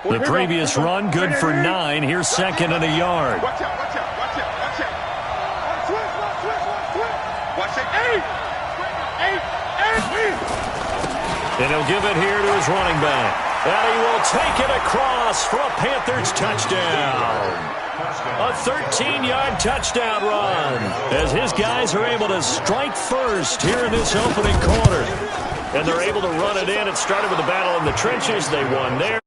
The previous run, good for 9. Here's second and a yard. Watch out, watch out, watch out, watch out. Watch it. And he'll give it here to his running back. And he will take it across for a Panthers touchdown. A 13-yard touchdown run as his guys are able to strike first here in this opening quarter. And they're able to run it in. It started with a battle in the trenches. They won there.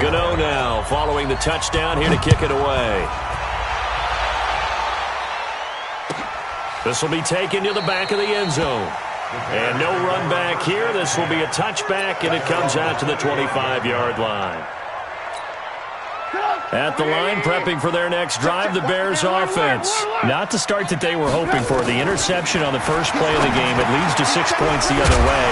Gano now following the touchdown here to kick it away. This will be taken to the back of the end zone. And no run back here. This will be a touchback, and it comes out to the 25-yard line. At the line, prepping for their next drive, the Bears offense. Not the start that they were hoping for. The interception on the first play of the game. It leads to 6 points the other way.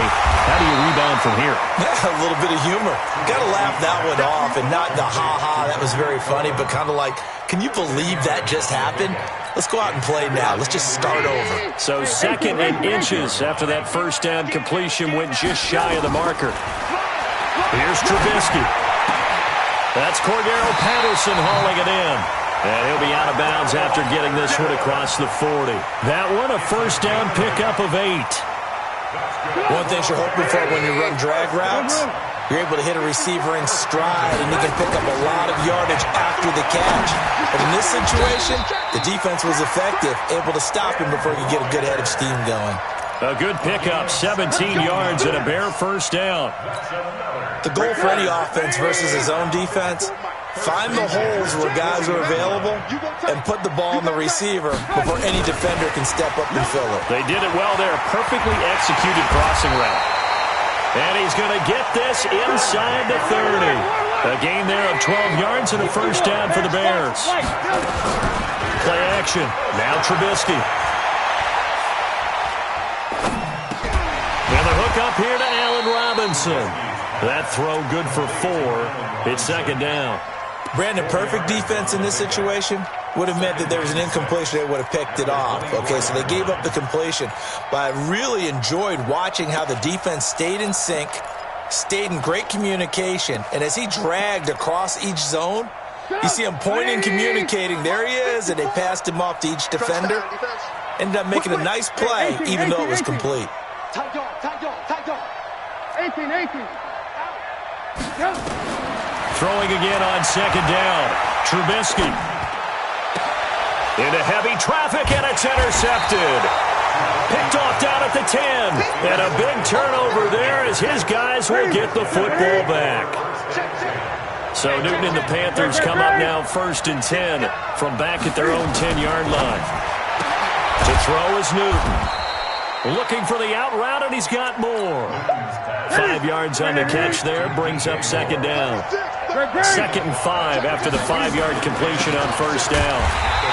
How do you rebound from here? A little bit of humor. Got to laugh that one off, and not the ha-ha, that was very funny, but kind of like, can you believe that just happened? Let's go out and play now. Let's just start over. So second and inches after that first down completion went just shy of the marker. Here's Trubisky. That's Cordero Patterson hauling it in. And he'll be out of bounds after getting this one across the 40. That one, a first down pickup of 8. One thing you're hoping for when you run drag routes, you're able to hit a receiver in stride, and you can pick up a lot of yardage after the catch. But in this situation, the defense was effective, able to stop him before you get a good head of steam going. A good pickup, 17 yards and a Bear first down. The goal for any offense versus his own defense, find the holes where guys are available and put the ball in the receiver before any defender can step up and fill it. They did it well there. Perfectly executed crossing route. And he's going to get this inside the 30. A gain there of 12 yards and a first down for the Bears. Play action. Now Trubisky. And the hook up here to Allen Robinson. That throw good for 4. It's second down. Brandon, perfect defense in this situation would have meant that there was an incompletion. They would have picked it off. Okay, so they gave up the completion. But I really enjoyed watching how the defense stayed in sync, stayed in great communication, and as he dragged across each zone, you see him pointing, communicating. There he is, and they passed him off to each defender. Ended up making a nice play, even though it was complete. Tight dog. 18. Throwing again on second down. Trubisky. Into heavy traffic, and it's intercepted. Picked off down at the 10. And a big turnover there as his guys will get the football back. So Newton and the Panthers come up now first and 10 from back at their own 10-yard line. To throw is Newton. Looking for the out route, and he's got more. 5 yards on the catch there, brings up second down. Second and 5 after the 5-yard completion on first down.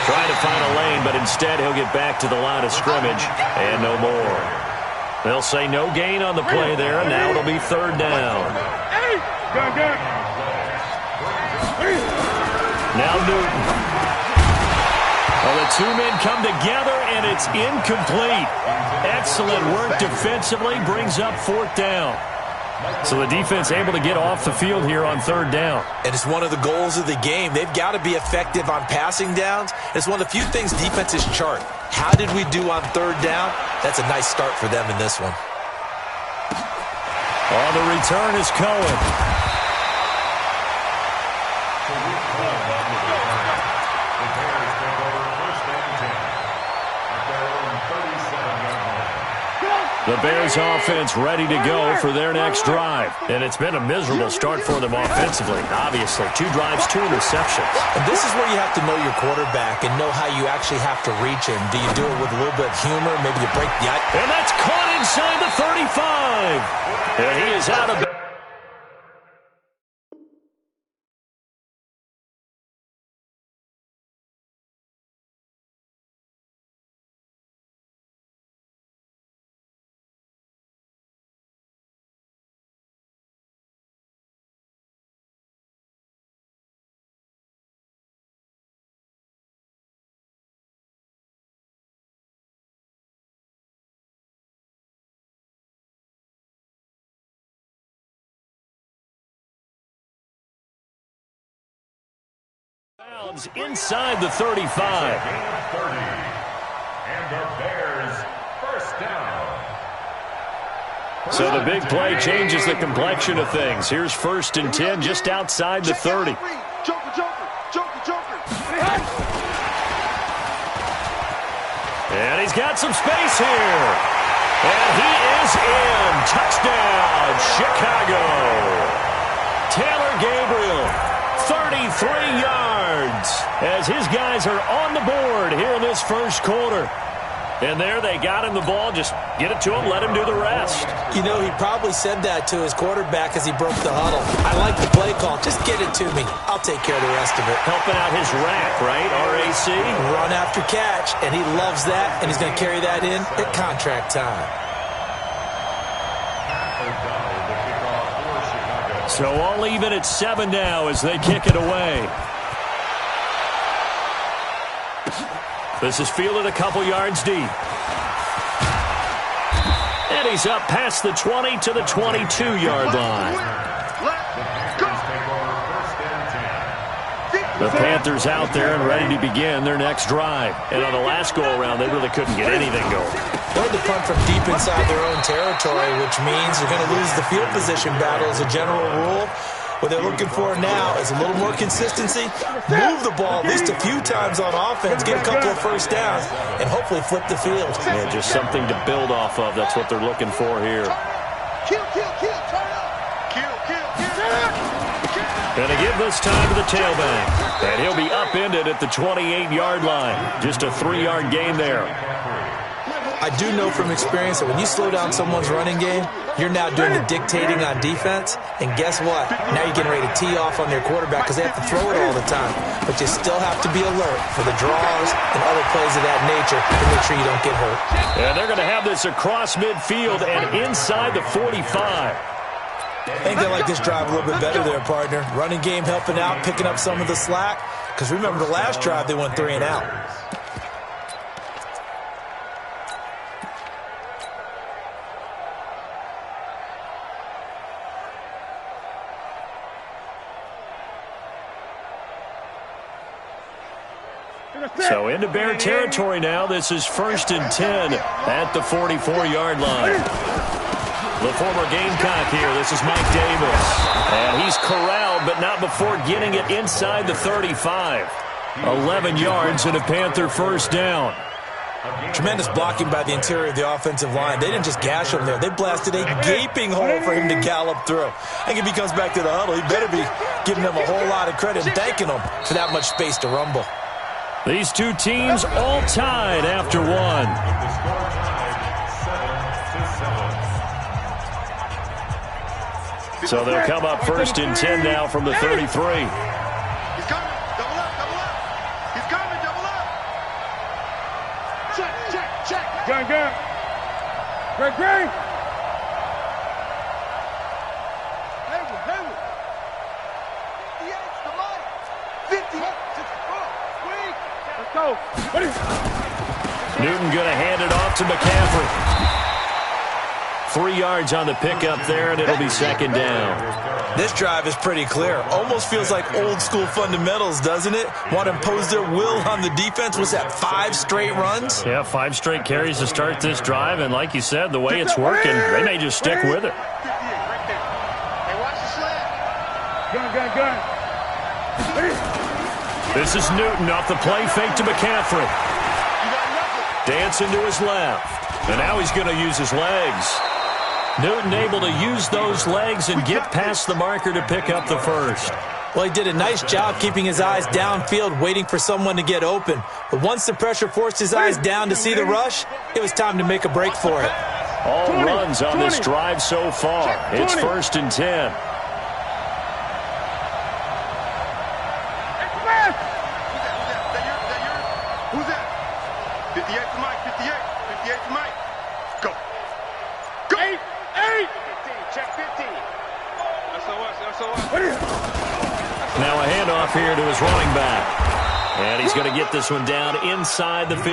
Trying to find a lane, but instead he'll get back to the line of scrimmage, and no more. They'll say no gain on the play there, and now it'll be third down. Now Newton. Well, the two men come together, and it's incomplete. Excellent work defensively, brings up fourth down. So the defense able to get off the field here on third down. And it's one of the goals of the game. They've got to be effective on passing downs. It's one of the few things defenses chart. How did we do on third down? That's a nice start for them in this one. On the return is Cohen. The Bears offense ready to go for their next drive. And it's been a miserable start for them offensively. Obviously, 2 drives, 2 interceptions. And this is where you have to know your quarterback and know how you actually have to reach him. Do you do it with a little bit of humor? Maybe you break the ice. And that's caught inside the 35. And he is out of Inside the 35. And the Bears first down. So the big play changes the complexion of things. Here's 1st and 10 just outside the 30. And he's got some space here. And he is in. Touchdown, Chicago. Taylor Gabriel, 33 yards, as his guys are on the board here in this first quarter. And there they got him the ball. Just get it to him, let him do the rest. You know, he probably said that to his quarterback as he broke the huddle. I like the play call. Just get it to me. I'll take care of the rest of it. Helping out his rack, right? RAC? Run after catch, and he loves that, and he's going to carry that in at contract time. So all even at 7 now as they kick it away. This is fielded a couple yards deep. And he's up past the 20 to the 22-yard line. The Panthers out there and ready to begin their next drive. And on the last go-around, they really couldn't get anything going. They had to punt from deep inside their own territory, which means they're going to lose the field position battle as a general rule. What they're looking for now is a little more consistency, move the ball at least a few times on offense, get a couple of first downs, and hopefully flip the field. Yeah, just something to build off of. That's what they're looking for here. Going to give this time to the tailback. And he'll be upended at the 28-yard line. Just a 3-yard gain there. I do know from experience that when you slow down someone's running game, you're now doing the dictating on defense. And guess what? Now you're getting ready to tee off on their quarterback because they have to throw it all the time. But you still have to be alert for the draws and other plays of that nature to make sure you don't get hurt. And they're going to have this across midfield and inside the 45. I think they like this drive a little bit better there, partner. Running game helping out, picking up some of the slack. Because remember the last drive, they went 3 and out. So into Bear territory now. This is 1st and 10 at the 44-yard line. The former Gamecock here. This is Mike Davis. And he's corralled, but not before getting it inside the 35. 11 yards and a Panther first down. Tremendous blocking by the interior of the offensive line. They didn't just gash him there. They blasted a gaping hole for him to gallop through. I think if he comes back to the huddle, he better be giving them a whole lot of credit and thanking them for that much space to rumble. These two teams all tied after one. So they'll come up 1st and 10 now from the 33. He's coming. Double up, double up. He's coming, double up. Check. Gun. Greg. Hayward. 58's the money. 50. Let's go. Newton going to hand it off to McCaffrey. 3 yards on the pickup there, and it'll be 2nd down. This drive is pretty clear. Almost feels like old school fundamentals, doesn't it? Want to impose their will on the defense. Was that 5 straight runs? Yeah, 5 straight carries to start this drive, and like you said, the way it's working, they may just stick with it. Hey, watch the sled. Gun. This is Newton off the play fake to McCaffrey. Dancing to his left, and now he's going to use his legs. Newton able to use those legs and get past the marker to pick up the first. Well, he did a nice job keeping his eyes downfield, waiting for someone to get open. But once the pressure forced his eyes down to see the rush, it was time to make a break for it. All runs on this drive so far. It's 1st and 10. Who's that? 58 to Mike. 58 to Mike. Go. 8. 15. Check 15. SOS. Now a handoff here to his running back. And he's going to get this one down inside the 15.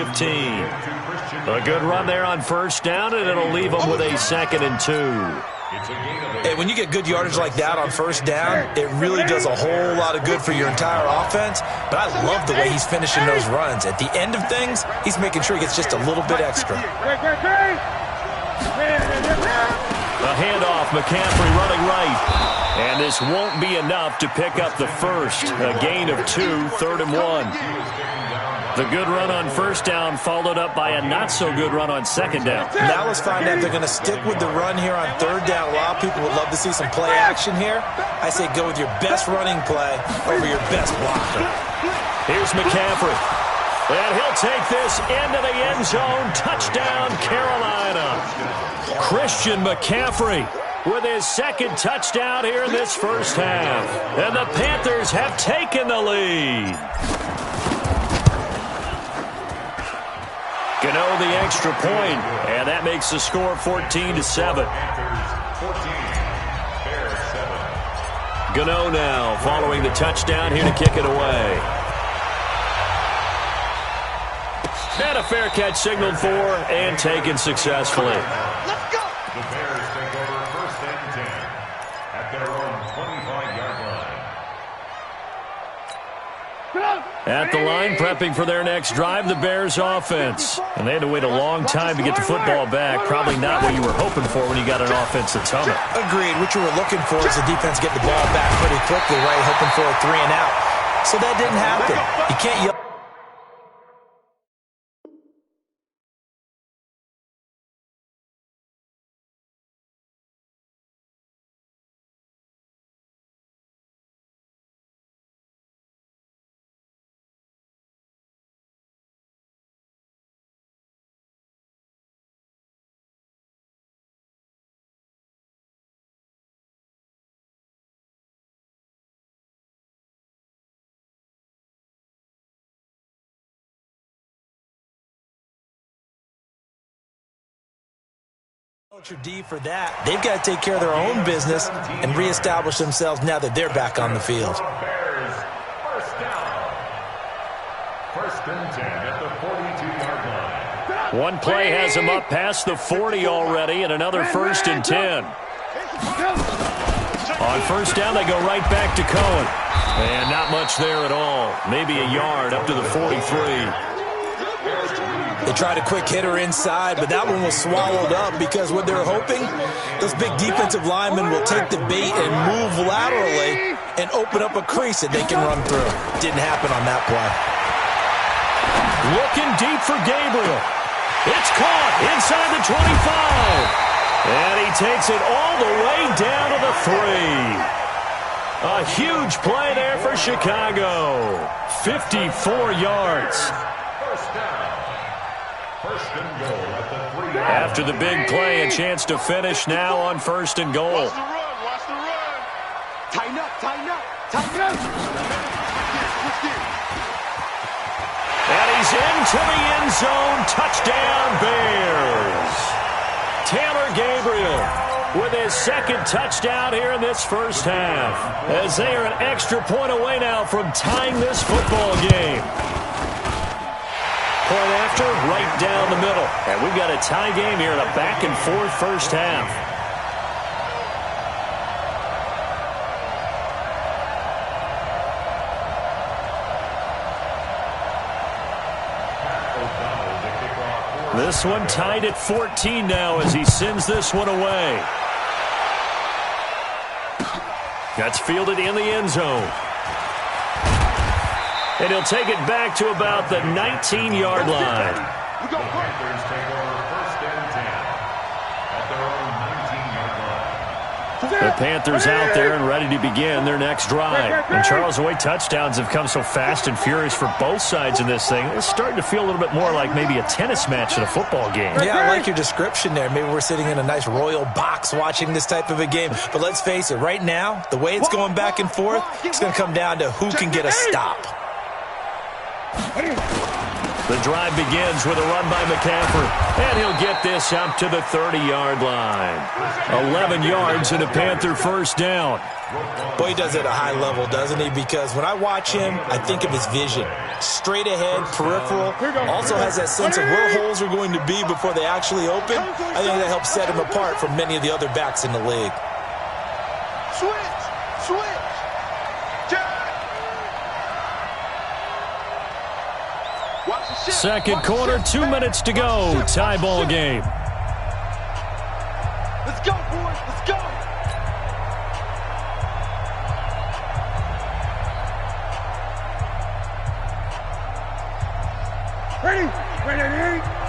A good run there on first down, and it'll leave him with a 2nd and 2. Hey, when you get good yardage like that on first down, it really does a whole lot of good for your entire offense. But I love the way he's finishing those runs. At the end of things, he's making sure he gets just a little bit extra. A handoff, McCaffrey running right. And this won't be enough to pick up the first. A gain of 2, 3rd and 1. The good run on first down followed up by a not-so-good run on second down. Now let's find out if they're going to stick with the run here on third down. A lot of people would love to see some play action here. I say go with your best running play over your best blocker. Here's McCaffrey. And he'll take this into the end zone. Touchdown, Carolina. Christian McCaffrey with his 2nd touchdown here in this first half. And the Panthers have taken the lead. Gano the extra point, and that makes the score 14-7. Gano now following the touchdown here to kick it away. And a fair catch signaled for and taken successfully. Let's go. The Bears take over 1st and 10 at their own 25-yard line. At the line, prepping for their next drive, the Bears offense. And they had to wait a long time to get the football back. Probably not what you were hoping for when you got an offense that's humming. Agreed. What you were looking for is the defense getting the ball back pretty quickly, right? Hoping for a 3 and out. So that didn't happen. You can't yell. Your D for that. They've got to take care of their own business and reestablish themselves now that they're back on the field. Bears, first down. 1st and 10 at the 42-yard line. One play has him up past the 40 already, and another 1st and 10. On first down, they go right back to Cohen. And not much there at all. Maybe a yard up to the 43. They tried a quick hitter inside, but that one was swallowed up because what they're hoping, those big defensive linemen will take the bait and move laterally and open up a crease that they can run through. Didn't happen on that play. Looking deep for Gabriel. It's caught inside the 25. And he takes it all the way down to the 3. A huge play there for Chicago. 54 yards. First down. 1st and goal at the 3. After the big play, a chance to finish now on 1st and goal. Watch the run. Watch the run. Tighten up. Tighten up. Tighten up. And he's into the end zone. Touchdown, Bears. Taylor Gabriel with his 2nd touchdown here in this first half, as they are an extra point away now from tying this football game. Point after, right down the middle. And we've got a tie game here in a back-and-forth first half. This one tied at 14 now as he sends this one away. That's fielded in the end zone. And he'll take it back to about the 19-yard line. The Panthers take over 1st and 10 at their own 19-yard line. The Panthers out there and ready to begin their next drive. And Charles, the way touchdowns have come so fast and furious for both sides in this thing, it's starting to feel a little bit more like maybe a tennis match in a football game. Yeah, I like your description there. Maybe we're sitting in a nice royal box watching this type of a game. But let's face it, right now, the way it's going back and forth, it's going to come down to who can get a stop. The drive begins with a run by McCaffrey, and he'll get this out to the 30-yard line. 11 yards and a Panther first down. Boy, he does it at a high level, doesn't he? Because when I watch him, I think of his vision. Straight ahead, peripheral. Also has that sense of where holes are going to be before they actually open. I think that helps set him apart from many of the other backs in the league. Switch. Second quarter, 2 minutes to go. Tie ball game. Let's go, boys. Let's go.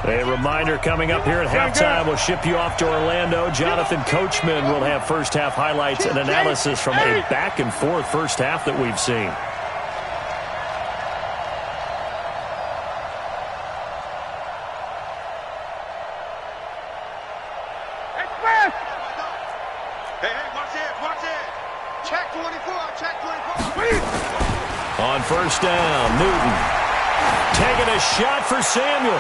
A reminder coming up here at halftime. We'll ship you off to Orlando. Jonathan Coachman will have first half highlights and analysis from a back and forth first half that we've seen. On first down, Newton taking a shot for Samuel.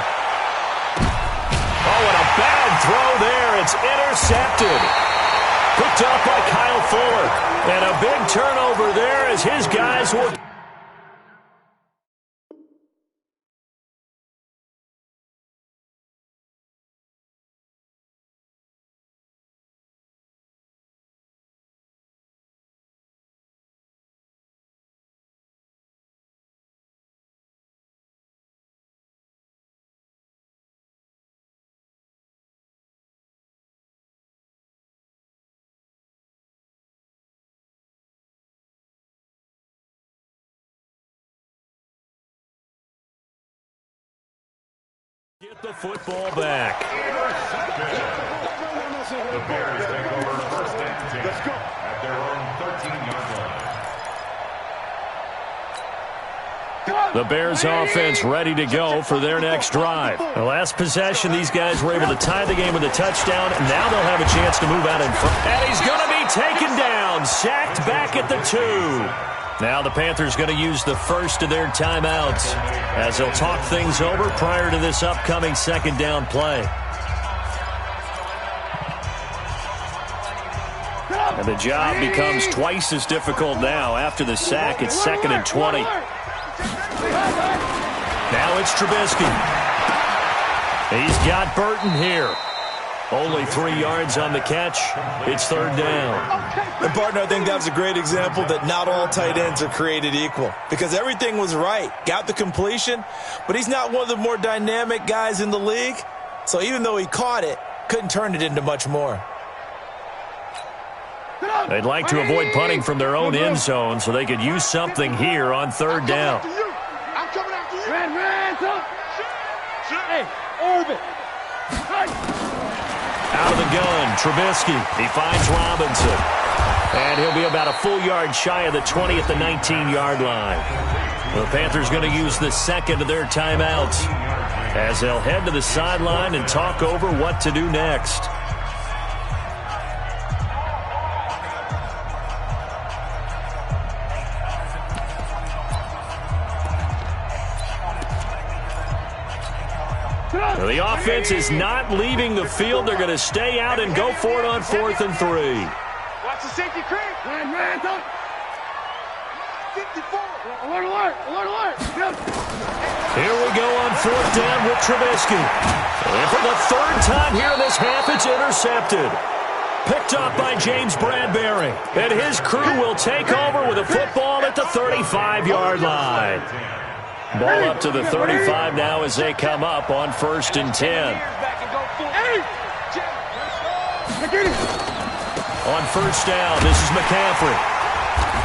Oh, and a bad throw there. It's intercepted. Picked up by Kyle Fuller. And a big turnover there as his guys will... Get the football back. The Bears take over first and 10 at their own 13-yard line. The Bears offense ready to go for their next drive. The last possession, these guys were able to tie the game with a touchdown, and now they'll have a chance to move out in front. And he's going to be taken down, sacked back at the 2. Now the Panthers going to use the first of their timeouts as they'll talk things over prior to this upcoming second down play. And the job becomes twice as difficult now. After the sack, it's 2nd and 20. Now it's Trubisky. He's got Burton here. Only 3 yards on the catch. It's third down. And, partner, I think that was a great example that not all tight ends are created equal. Because everything was right. Got the completion, but he's not one of the more dynamic guys in the league. So even though he caught it, couldn't turn it into much more. They'd like to avoid punting from their own end zone so they could use something here on third down. I'm coming after you. Hey, orbit. Out of the gun, Trubisky. He finds Robinson. And he'll be about a full yard shy of the 20 at the 19-yard line. The Panthers going to use the second of their timeouts as they'll head to the sideline and talk over what to do next. The offense is not leaving the field. They're going to stay out and go for it on 4th and 3. Watch the safety creep. Man, don't. 54. Alert. Here we go on 4th down with Trubisky. And for the third time here in this half, it's intercepted. Picked up by James Bradbury. And his crew will take over with a football at the 35-yard line. Ball up to the 35 now as they come up on 1st and 10. On first down, this is McCaffrey.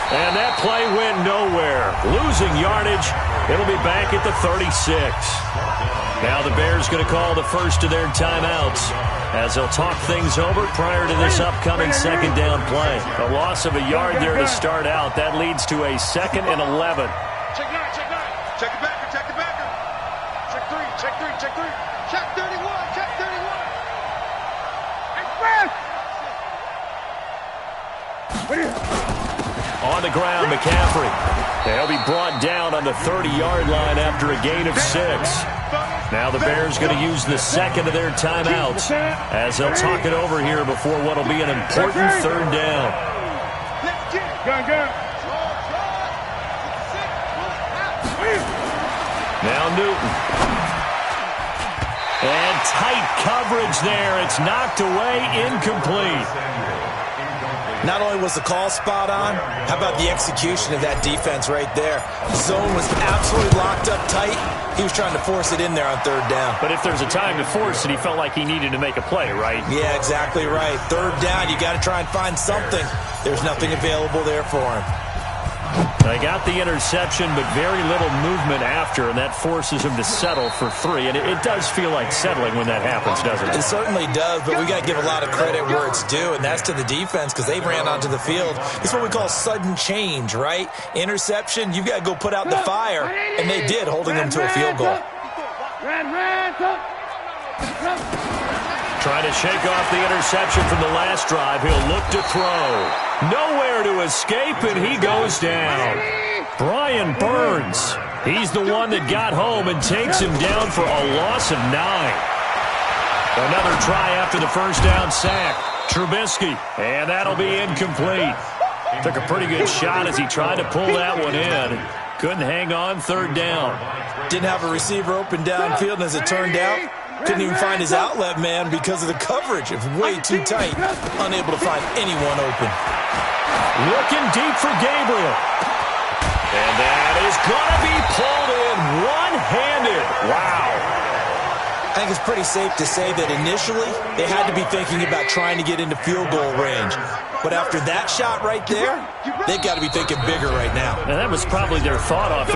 And that play went nowhere. Losing yardage. It'll be back at the 36. Now the Bears going to call the first of their timeouts as they'll talk things over prior to this upcoming second down play. A loss of a yard there to start out. That leads to a 2nd and 11. Check 9. Check the backer. Check 3. Check 31. On the ground, McCaffrey. They'll be brought down on the 30-yard line after a gain of 6. Now the Bears going to use the second of their timeouts as they'll talk it over here before what will be an important third down. Now Newton. And tight coverage there. It's knocked away, incomplete. Not only was the call spot on, how about the execution of that defense right there? Zone was absolutely locked up tight. He was trying to force it in there on third down. But if there's a time to force it, he felt like he needed to make a play, right? Yeah, exactly right. Third down, you got to try and find something. There's nothing available there for him. They got the interception, but very little movement after, and that forces him to settle for 3. And it does feel like settling when that happens, doesn't it? It certainly does, but we got to give a lot of credit where it's due, and that's to the defense because they ran onto the field. It's what we call sudden change, right? Interception, you've got to go put out the fire, and they did, holding them to a field goal. Trying to shake off the interception from the last drive. He'll look to throw. Nowhere to escape, and he goes down. Brian Burns. He's the one that got home and takes him down for a loss of 9. Another try after the first down sack. Trubisky, and that'll be incomplete. Took a pretty good shot as he tried to pull that one in. Couldn't hang on third down. Didn't have a receiver open downfield, and as it turned out, couldn't even find his outlet man because of the coverage. It was way too tight. Unable to find anyone open. Looking deep for Gabriel. And that is going to be pulled in one-handed. Wow. I think it's pretty safe to say that initially they had to be thinking about trying to get into field goal range. But after that shot right there, they've got to be thinking bigger right now. And that was probably their thought off.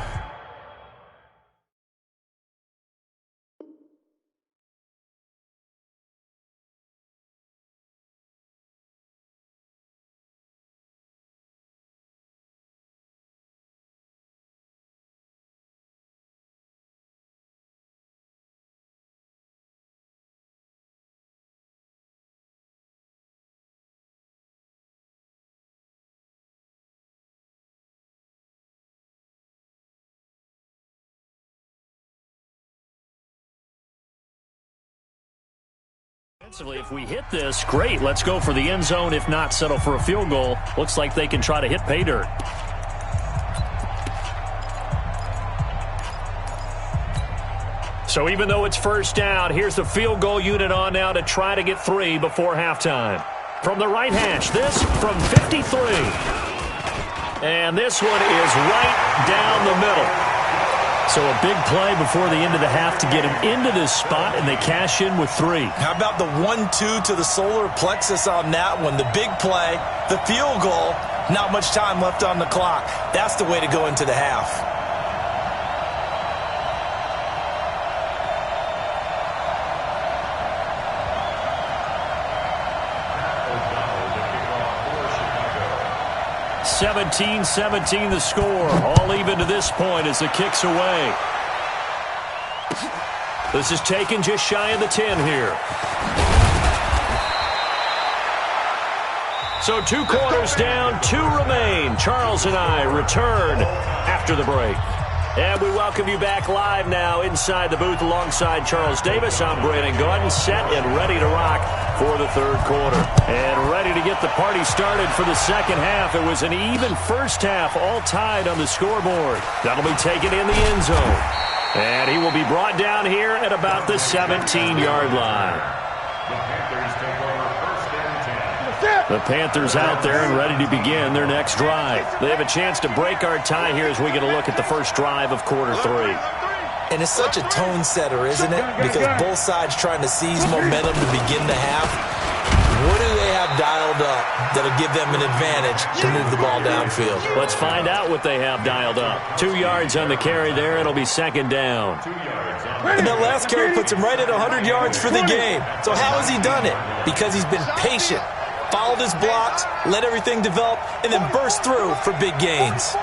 If we hit this, great. Let's go for the end zone. If not, settle for a field goal. Looks like they can try to hit pay dirt. So even though it's first down, here's the field goal unit on now to try to get 3 before halftime. From the right hash, this from 53. And this one is right down the middle. So a big play before the end of the half to get him into this spot, and they cash in with 3. How about the 1-2 to the solar plexus on that one? The big play, the field goal, not much time left on the clock. That's the way to go into the half. (17-17) the score. All even to this point as the kick's away. This is taken just shy of the 10 here. So 2 quarters down, 2 remain. Charles and I return after the break. And we welcome you back live now inside the booth alongside Charles Davis. I'm Brandon Gordon, set and ready to rock for the third quarter. And ready to get the party started for the second half. It was an even first half, all tied on the scoreboard. That'll be taken in the end zone. And he will be brought down here at about the 17-yard line. The Panthers out there and ready to begin their next drive. They have a chance to break our tie here as we get a look at the first drive of quarter 3. And it's such a tone setter, isn't it? Because both sides trying to seize momentum to begin the half. What do they have dialed up that'll give them an advantage to move the ball downfield? Let's find out what they have dialed up. 2 yards on the carry there. It'll be second down. And that last carry puts him right at 100 yards for the game. So how has he done it? Because he's been patient, followed his blocks, let everything develop, and then burst through for big gains.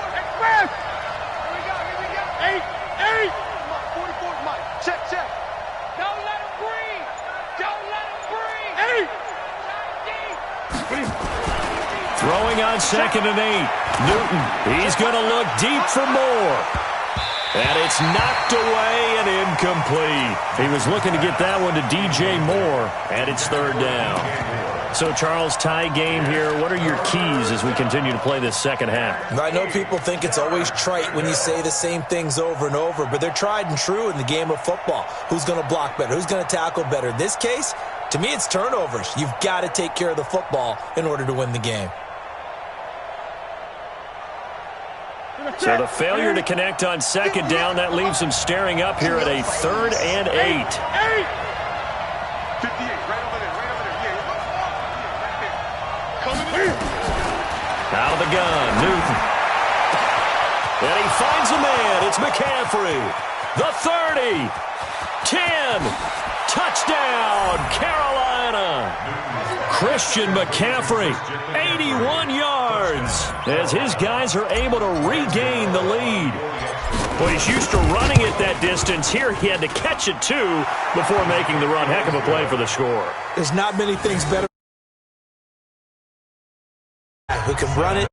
Throwing on 2nd and 8. Newton, he's going to look deep for more. And it's knocked away and incomplete. He was looking to get that one to DJ Moore, and it's 3rd down. So, Charles, tie game here. What are your keys as we continue to play this second half? I know people think it's always trite when you say the same things over and over, but they're tried and true in the game of football. Who's going to block better? Who's going to tackle better? In this case, to me, it's turnovers. You've got to take care of the football in order to win the game. So the failure to connect on 2nd down, that leaves them staring up here at a 3rd and 8. 58, right over there, yeah. Right there. Coming in. Out of the gun, Newton. And he finds a man. It's McCaffrey. The 30. 10. Touchdown, Carolina. Christian McCaffrey, 81 yards, as his guys are able to regain the lead. Well, he's used to running it that distance. Here he had to catch it, too, before making the run. Heck of a play for the score. There's not many things better who can run it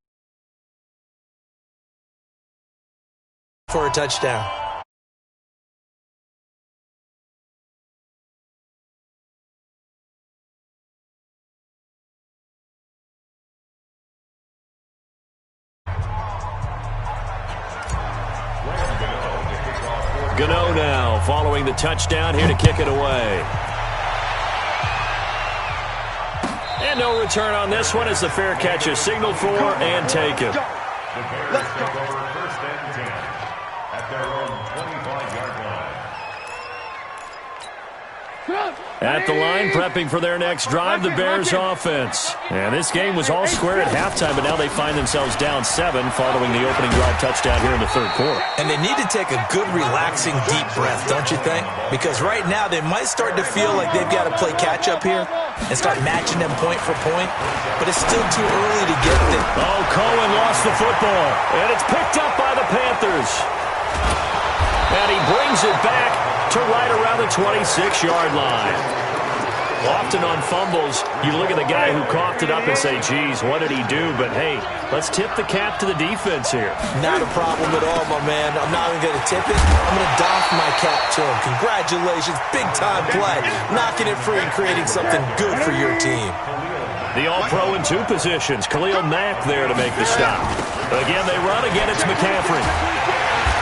for a touchdown. Gano now following the touchdown here to kick it away. And no return on this one as the fair catch is signaled for and taken. The Bears take over 1st and 10 at their own 25-yard line. At the line, prepping for their next drive, the Bears offense. And this game was all square at halftime, but now they find themselves down 7 following the opening drive touchdown here in the 3rd quarter. And they need to take a good, relaxing, deep breath, don't you think? Because right now they might start to feel like they've got to play catch-up here and start matching them point for point, but it's still too early to get there. Oh, Cohen lost the football, and it's picked up by the Panthers. And he brings it back to right around the 26-yard line. Often on fumbles, you look at the guy who coughed it up and say, geez, what did he do? But, hey, let's tip the cap to the defense here. Not a problem at all, my man. I'm not even going to tip it. I'm going to doff my cap to him. Congratulations. Big-time play. Knocking it free and creating something good for your team. The All-Pro in 2 positions. Khalil Mack there to make the stop. Again, they run. Again, it's McCaffrey.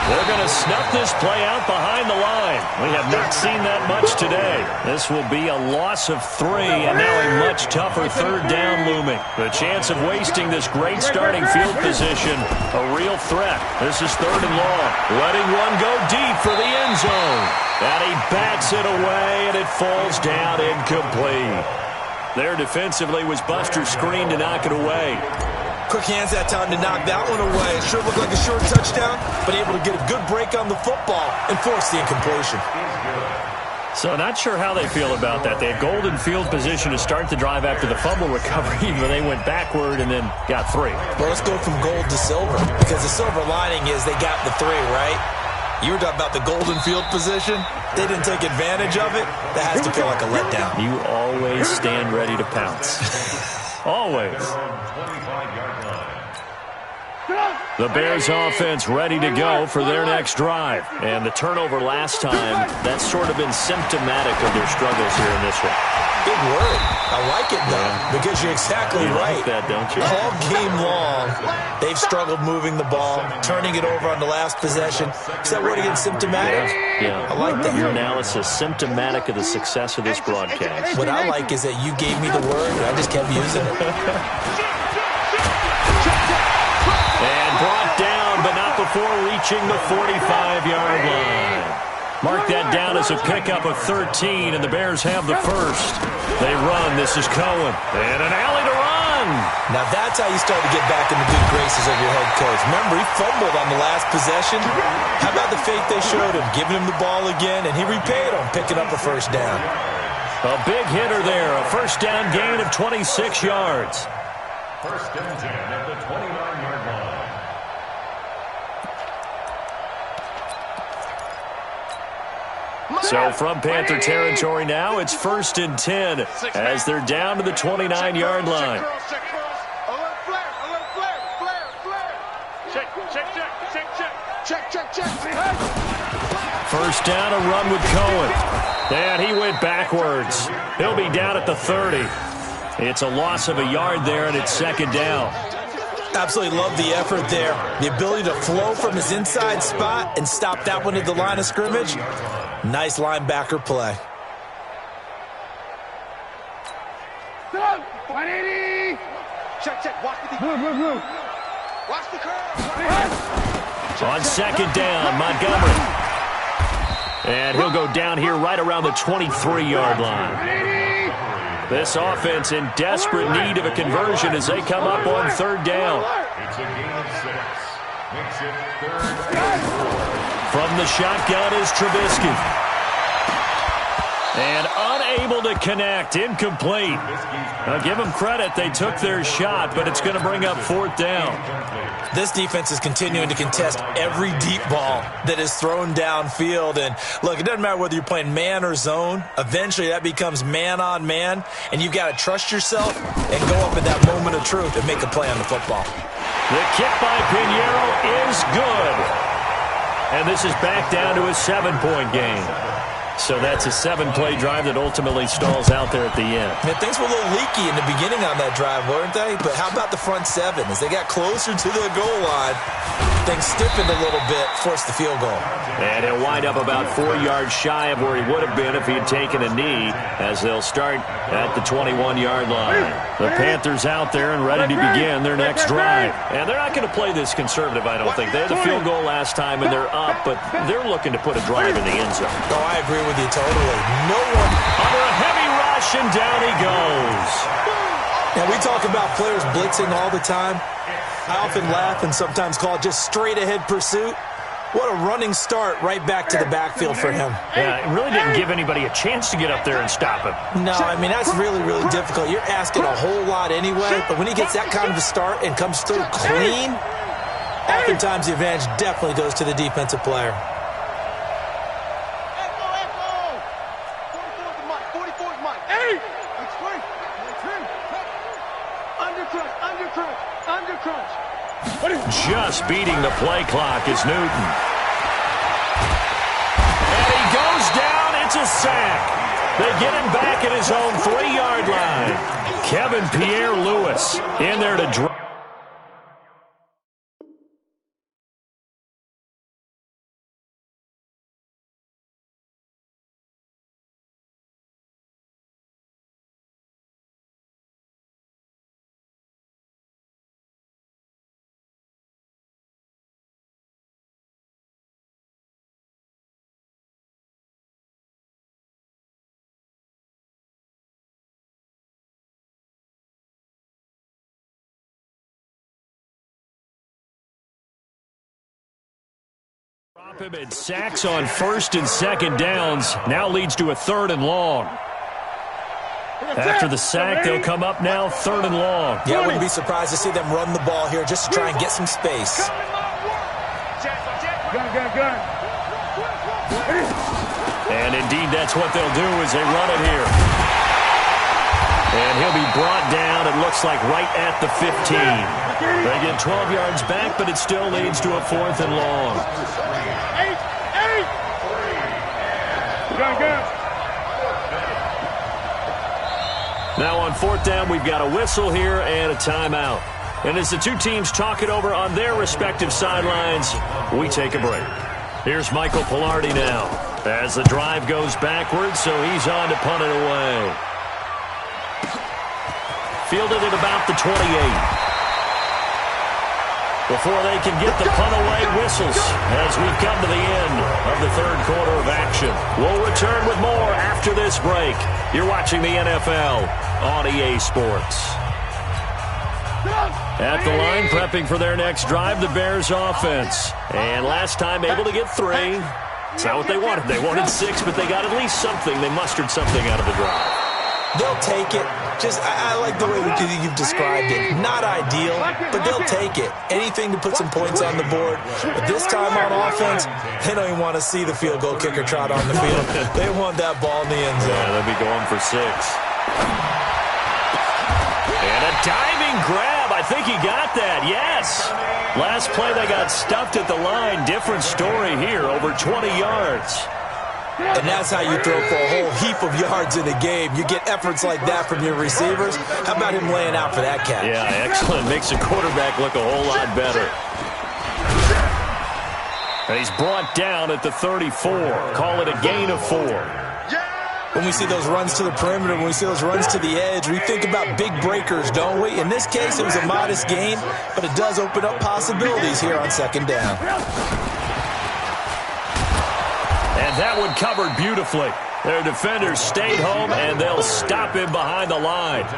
They're going to snuff this play out behind the line. We have not seen that much today. This will be a loss of 3, and now a much tougher 3rd down looming. The chance of wasting this great starting field position, a real threat. This is 3rd and long. Letting one go deep for the end zone. And he bats it away, and it falls down incomplete. There defensively was Buster's screen to knock it away. Quick hands that time to knock that one away. It sure looked like a short touchdown, but able to get a good break on the football and force the incompletion. So not sure how they feel about that. They had golden field position to start the drive after the fumble recovery, but they went backward and then got 3. Well, let's go from gold to silver, because the silver lining is they got the 3, right? You were talking about the golden field position. They didn't take advantage of it. That has to feel like a letdown. You always stand ready to pounce. Always. The Bears offense ready to go for their next drive. And the turnover last time, that's sort of been symptomatic of their struggles here in this one. Big word. I like it, though, because you're exactly right. Like that, don't you? All game long, they've struggled moving the ball, turning it over on the last possession. Is that word again, symptomatic? Yeah. I like that. Your analysis, symptomatic of the success of this broadcast. What I like is that you gave me the word, and I just kept using it. And brought down, but not before reaching the 45-yard line. Mark that down as a pickup of 13, and the Bears have the first. They run. This is Cohen. And an alley to run. Now that's how you start to get back in the good graces of your head coach. Remember, he fumbled on the last possession. How about the faith they showed him, giving him the ball again, and he repaid him, picking up a first down. A big hitter there. A first down gain of 26 yards. 1st and 10 at the 29-yard line. So from Panther territory now, it's 1st and 10 as they're down to the 29-yard line. Check, check, check. First down, a run with Cohen. And he went backwards. He'll be down at the 30. It's a loss of a yard there, and it's second down. Absolutely love the effort there. The ability to flow from his inside spot and stop that one at the line of scrimmage. Nice linebacker play. 180. Check, check. Watch the Move. Watch the curve. On second down, Montgomery. And he'll go down here right around the 23-yard line. This offense in desperate need of a conversion as they come up on third down. It's a gain of 6. Makes it third. From the shotgun is Trubisky. And unable to connect, incomplete. Now give them credit, they took their shot, but it's going to bring up fourth down. This defense is continuing to contest every deep ball that is thrown downfield. And look, it doesn't matter whether you're playing man or zone. Eventually that becomes man on man, and you've got to trust yourself and go up at that moment of truth and make a play on the football. The kick by Pinheiro is good. And this is back down to a 7-point game. So that's a 7-play drive that ultimately stalls out there at the end. Man, things were a little leaky in the beginning on that drive, weren't they? But how about the front 7? As they got closer to the goal line, things stiffened a little bit, forced the field goal. And he'll wind up about 4 yards shy of where he would have been if he had taken a knee, as they'll start at the 21-yard line. The Panthers out there and ready to begin their next drive. And they're not going to play this conservative, I don't think. They had the field goal last time, and they're up, but they're looking to put a drive in the end zone. Oh, I agree with you totally. No one under a heavy rush, and down he goes. Now, we talk about players blitzing all the time. I often laugh and sometimes call it just straight-ahead pursuit. What a running start right back to the backfield for him. Yeah, it really didn't give anybody a chance to get up there and stop him. No, I mean, that's really, really difficult. You're asking a whole lot anyway, but when he gets that kind of a start and comes through clean, oftentimes the advantage definitely goes to the defensive player. Just beating the play clock is Newton. And he goes down. It's a sack. They get him back at his own 3-yard line. Kevin Pierre-Louis in there to drop. Drop him in sacks on first and second downs. Now leads to a 3rd and long. After the sack, they'll come up now 3rd and long. Yeah, I wouldn't be surprised to see them run the ball here just to try and get some space. Gun. And indeed, that's what they'll do as they run it here. And he'll be brought down, it looks like, right at the 15. They get 12 yards back, but it still leads to a 4th and long. Gun. Now on 4th down, we've got a whistle here and a timeout. And as the two teams talk it over on their respective sidelines, we take a break. Here's Michael Pilardi now as the drive goes backwards, so he's on to punt it away. Fielded at about the 28. Before they can get the punt away, whistles as we've come to the end of the 3rd quarter of action. We'll return with more after this break. You're watching the NFL on EA Sports. At the line, prepping for their next drive, the Bears offense. And last time able to get 3. It's not what they wanted. They wanted 6, but they got at least something. They mustered something out of the drive. They'll take it. I like the way you've described it. Not ideal, but they'll take it. Anything to put some points on the board. But this time on offense, they don't even want to see the field goal kicker trot on the field. They want that ball in the end zone. Yeah, they'll be going for 6. And a diving grab. I think he got that. Yes. Last play they got stuffed at the line. Different story here. Over 20 yards. And that's how you throw for a whole heap of yards in a game. You get efforts like that from your receivers. How about him laying out for that catch? Yeah, excellent. Makes the quarterback look a whole lot better. And he's brought down at the 34. Call it a gain of 4. When we see those runs to the perimeter, when we see those runs to the edge, we think about big breakers, don't we? In this case, it was a modest gain, but it does open up possibilities here on second down. And that one covered beautifully. Their defenders stayed home, and they'll stop him behind the line.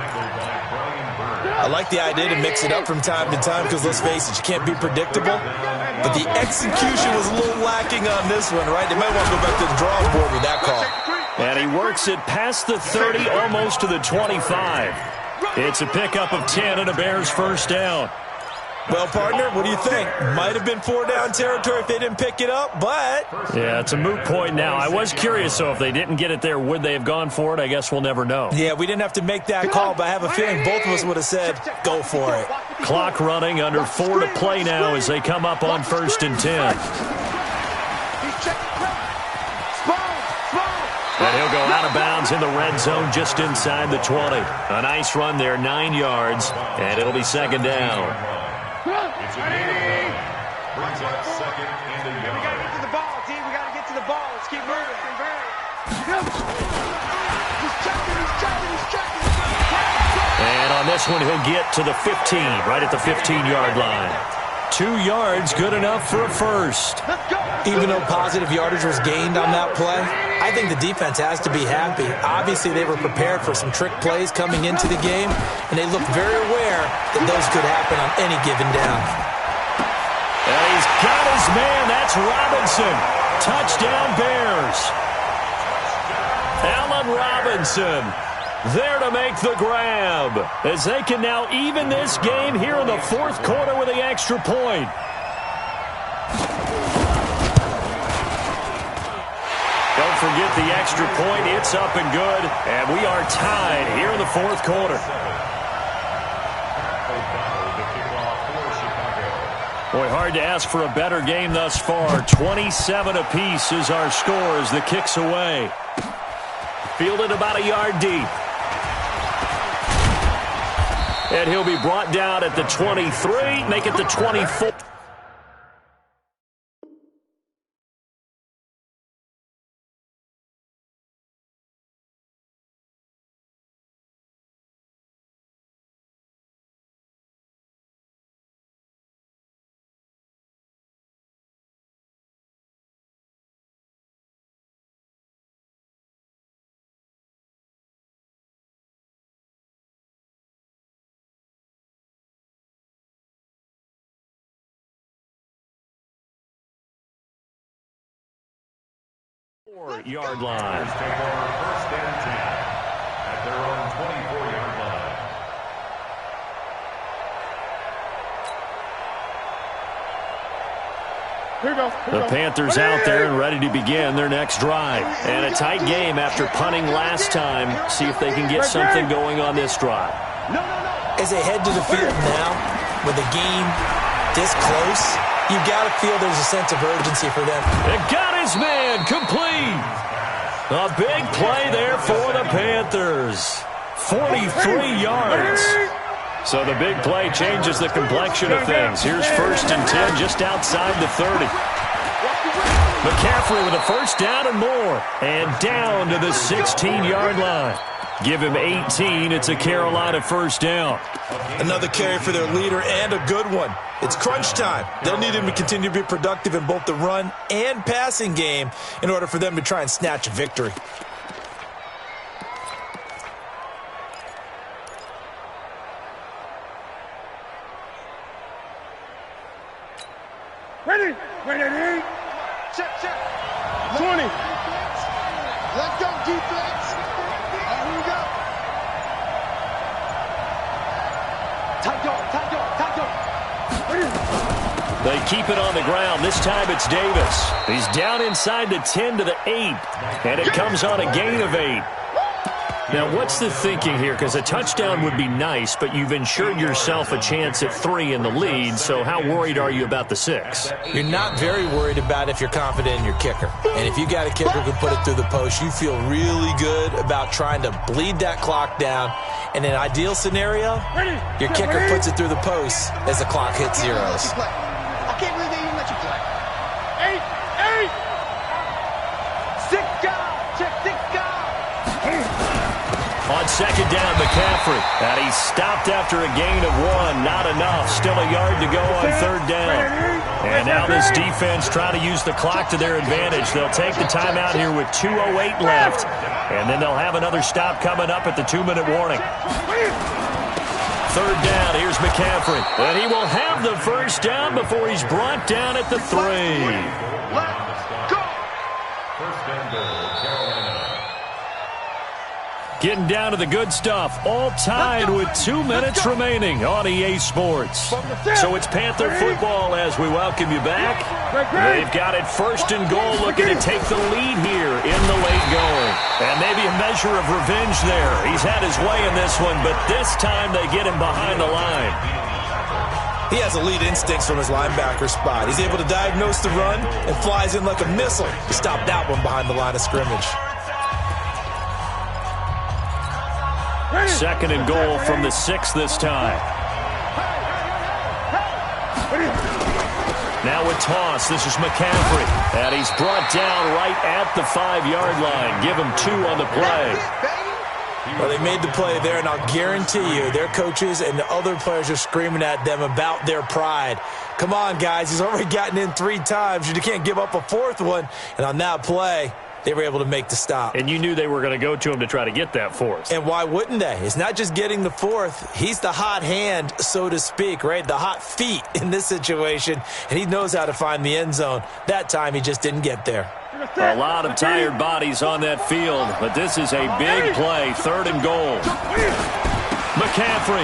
I like the idea to mix it up from time to time because, let's face it, you can't be predictable. But the execution was a little lacking on this one, right? They might want to go back to the drawing board with that call. And he works it past the 30, almost to the 25. It's a pickup of 10 and a Bears first down. Well, partner, what do you think? Might have been 4-down territory if they didn't pick it up, but... Yeah, it's a moot point now. I was curious, so if they didn't get it there, would they have gone for it? I guess we'll never know. Yeah, we didn't have to make that call, but I have a feeling both of us would have said, go for it. Clock running, under 4 to play now as they come up on 1st and 10. And he'll go out of bounds in the red zone just inside the 20. A nice run there, 9 yards, and it'll be second down. It's a gain of 1. Brings up second and a yard. We got to get to the ball, team. We got to get to the ball. Let's keep moving. He's checking. And on this one, he'll get to the 15, right at the 15-yard line. 2 yards, good enough for a first. Even though positive yardage was gained on that play, I think the defense has to be happy. Obviously, they were prepared for some trick plays coming into the game, and they looked very aware that those could happen on any given down. And he's got his man. That's Robinson. Touchdown, Bears. Allen Robinson there to make the grab as they can now even this game here in the 4th quarter with the extra point. Don't forget the extra point. It's up and good, and we are tied here in the 4th quarter. Boy, hard to ask for a better game thus far. 27 apiece is our score as the kick's away. Fielded about a yard deep. And he'll be brought down at the 23, make it the 24. Yard line. Take over 1st and 10 at their own 24-yard line. The Panthers out there and ready to begin their next drive. And a tight game after punting last time. See if they can get something going on this drive. As they head to the field now, with the game this close, you've got to feel there's a sense of urgency for them. It got his man complete. A big play there for the Panthers. 43 yards. So the big play changes the complexion of things. Here's 1st and 10 just outside the 30. McCaffrey with a first down and more. And down to the 16-yard line. Give him 18. It's a Carolina first down. Another carry for their leader and a good one. It's crunch time. They'll need him to continue to be productive in both the run and passing game in order for them to try and snatch a victory. Ready. Check. 20. Let's go, defense. Here we go. Tight go. They keep it on the ground. This time it's Davis. He's down inside the 10 to the 8. And it comes on a gain of 8. Now, what's the thinking here? Because a touchdown would be nice, but you've ensured yourself a chance at 3 in the lead, so how worried are you about the 6? You're not very worried about if you're confident in your kicker. And if you got a kicker who can put it through the post, you feel really good about trying to bleed that clock down. In an ideal scenario, your kicker puts it through the post as the clock hits zeros. I can't believe they even let you play. 8. 6 guys. Check 6 guys. On second down, McCaffrey. And he's stopped after a gain of 1. Not enough. Still a yard to go on third down. And now this defense trying to use the clock to their advantage. They'll take the timeout here with 2:08 left. And then they'll have another stop coming up at the 2-minute warning. Third down, here's McCaffrey. And he will have the first down before he's brought down at the 3. Let's go. First and goal, Carolina. Getting down to the good stuff. All tied with 2 minutes remaining on EA Sports. So it's Panther football as we welcome you back. They've got it first and goal, looking to take the lead here in the late going. And maybe a measure of revenge there. He's had his way in this one, but this time they get him behind the line. He has elite instincts from his linebacker spot. He's able to diagnose the run and flies in like a missile to stop that one behind the line of scrimmage. Second and goal from the 6 this time. Now with toss, this is McCaffrey. And he's brought down right at the 5-yard line. Give him 2 on the play. Well, they made the play there, and I'll guarantee you their coaches and the other players are screaming at them about their pride. Come on, guys. He's already gotten in 3 times. You can't give up a 4th one. And on that play, they were able to make the stop. And you knew they were going to go to him to try to get that 4th. And why wouldn't they? It's not just getting the 4th. He's the hot hand, so to speak, right? The hot feet in this situation. And he knows how to find the end zone. That time, he just didn't get there. A lot of tired bodies on that field, but this is a big play. Third and goal. McCaffrey.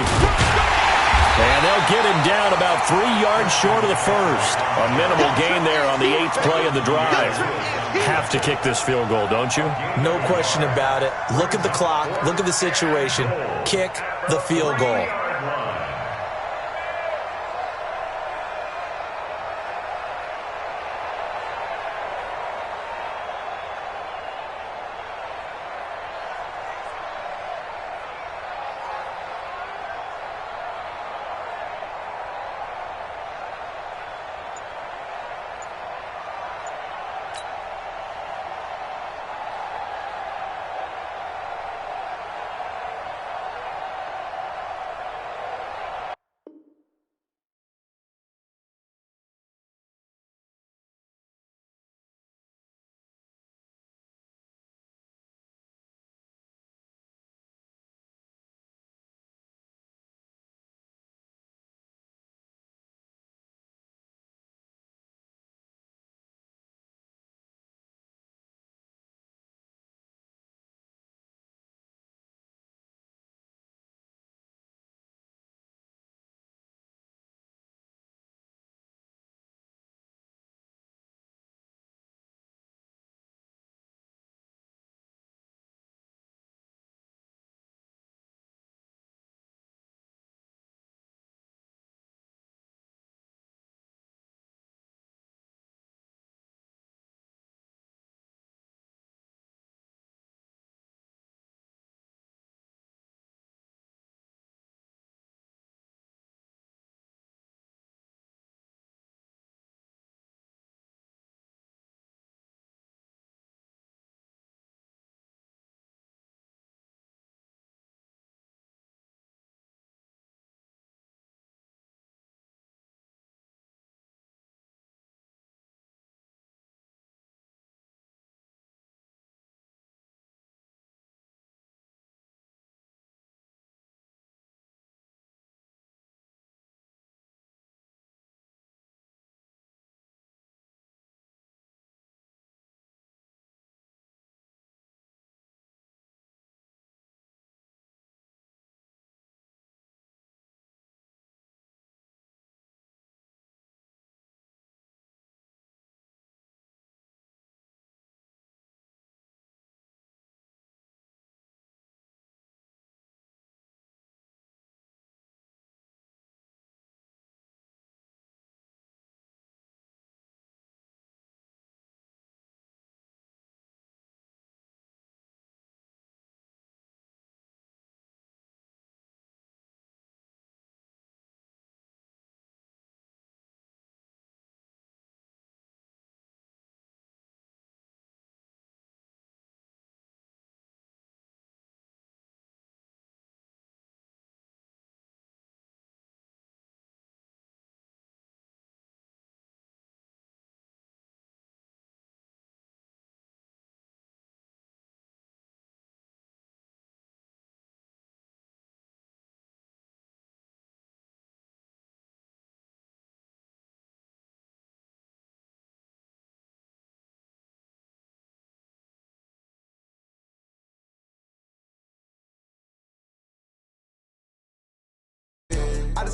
And they'll get him down about 3 yards short of the first. A minimal gain there on the 8th play of the drive. Have to kick this field goal, don't you? No question about it. Look at the clock. Look at the situation. Kick the field goal.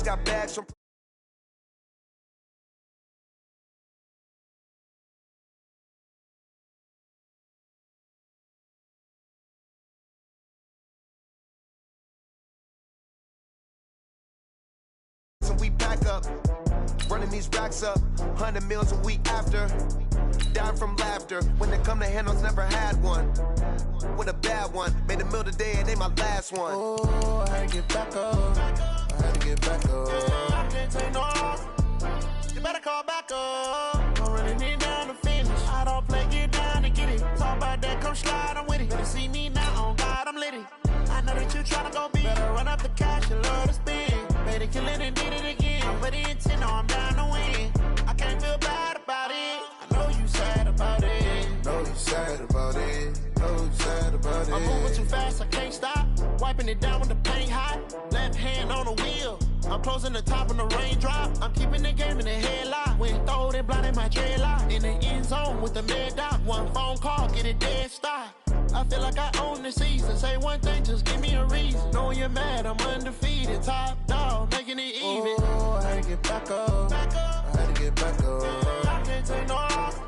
Just got bags from and we pack up, running these racks up, 100 meals a week after, dying from laughter. When it come to handles, never had one. With a bad one, made a meal today, it ain't my last one. Oh, I had to get back up. I had to get back up. I can't take no off. You better call back up. Don't really need down to finish. I don't play, get down to get it. Talk about that, come slide, I'm with it. Better see me now, on God, I'm litty. I know that you tryna go big. Better run up the cash, you love to spend. Better kill it and did it again. I put in 10, I'm down to win. I can't feel bad about it. I know you sad about it. Know you sad about it. Know you sad about it. I'm moving too fast, I can't stop. Wiping it down with the paint hot. Left hand on the wheel. I'm closing the top on the raindrop. I'm keeping the game in the headlock. When throwed and blinded my dreadlock. In the end zone with the mad dot. One phone call, get it dead stop. I feel like I own the season. Say one thing, just give me a reason. Knowing you're mad, I'm undefeated. Top dog, making it even. Oh, I had to get back up. I had to get back up. I can't take no off.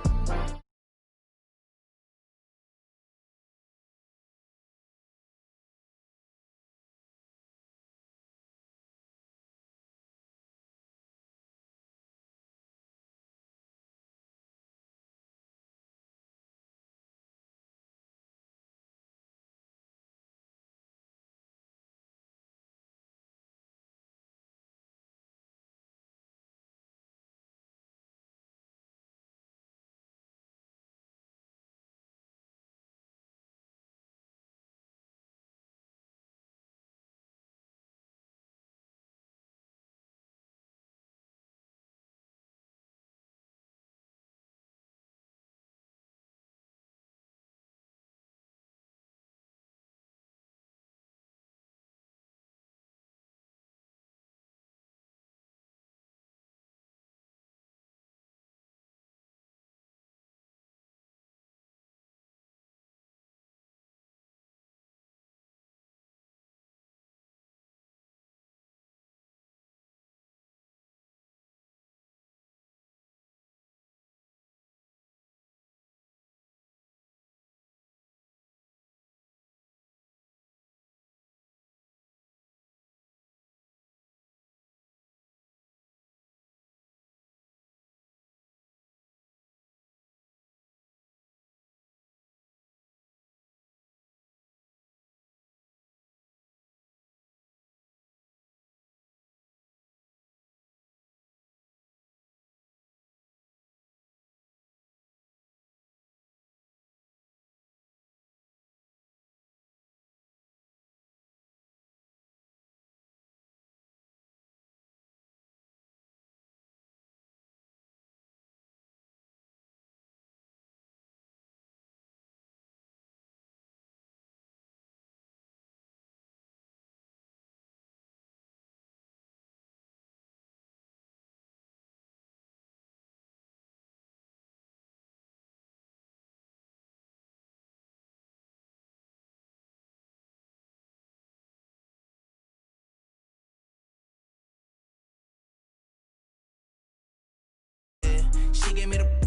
She gave me the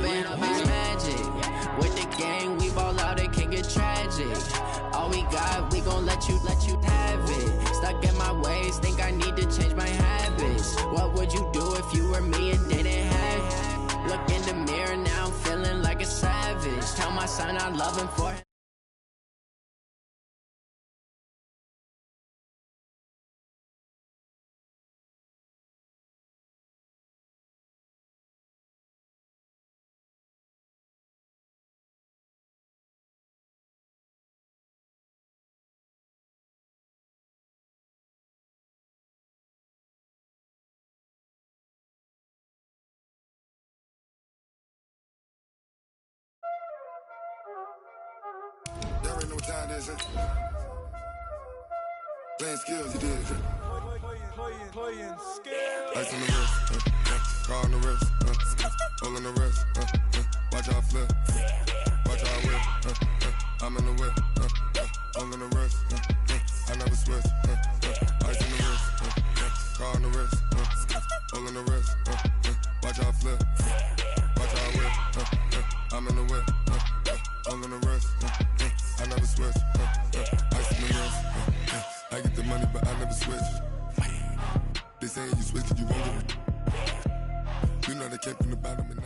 been up in magic. With the gang, we ball out, it can get tragic. All we got, we gon' let you have it. Stuck in my ways, think I need to change my habits. What would you do if you were me and didn't have it? Look in the mirror, now I'm feeling like a savage. Tell my son I love him for him. There ain't no time, is it? Playing skills, you did. Playing skills. Ice on the wrist, car on the wrist, hole on the wrist, watch out flip, watch out whip, I'm in the whip, hole on the wrist, I never switch, ice on the wrist, car on the wrist, hole on the wrist, watch out flip, watch out whip, I'm in the whip, hole on the wrist, I never switch, ice on the wrist, I get the money but I never switch. They saying you switch it, you won't get it. You know they came from the bottom and now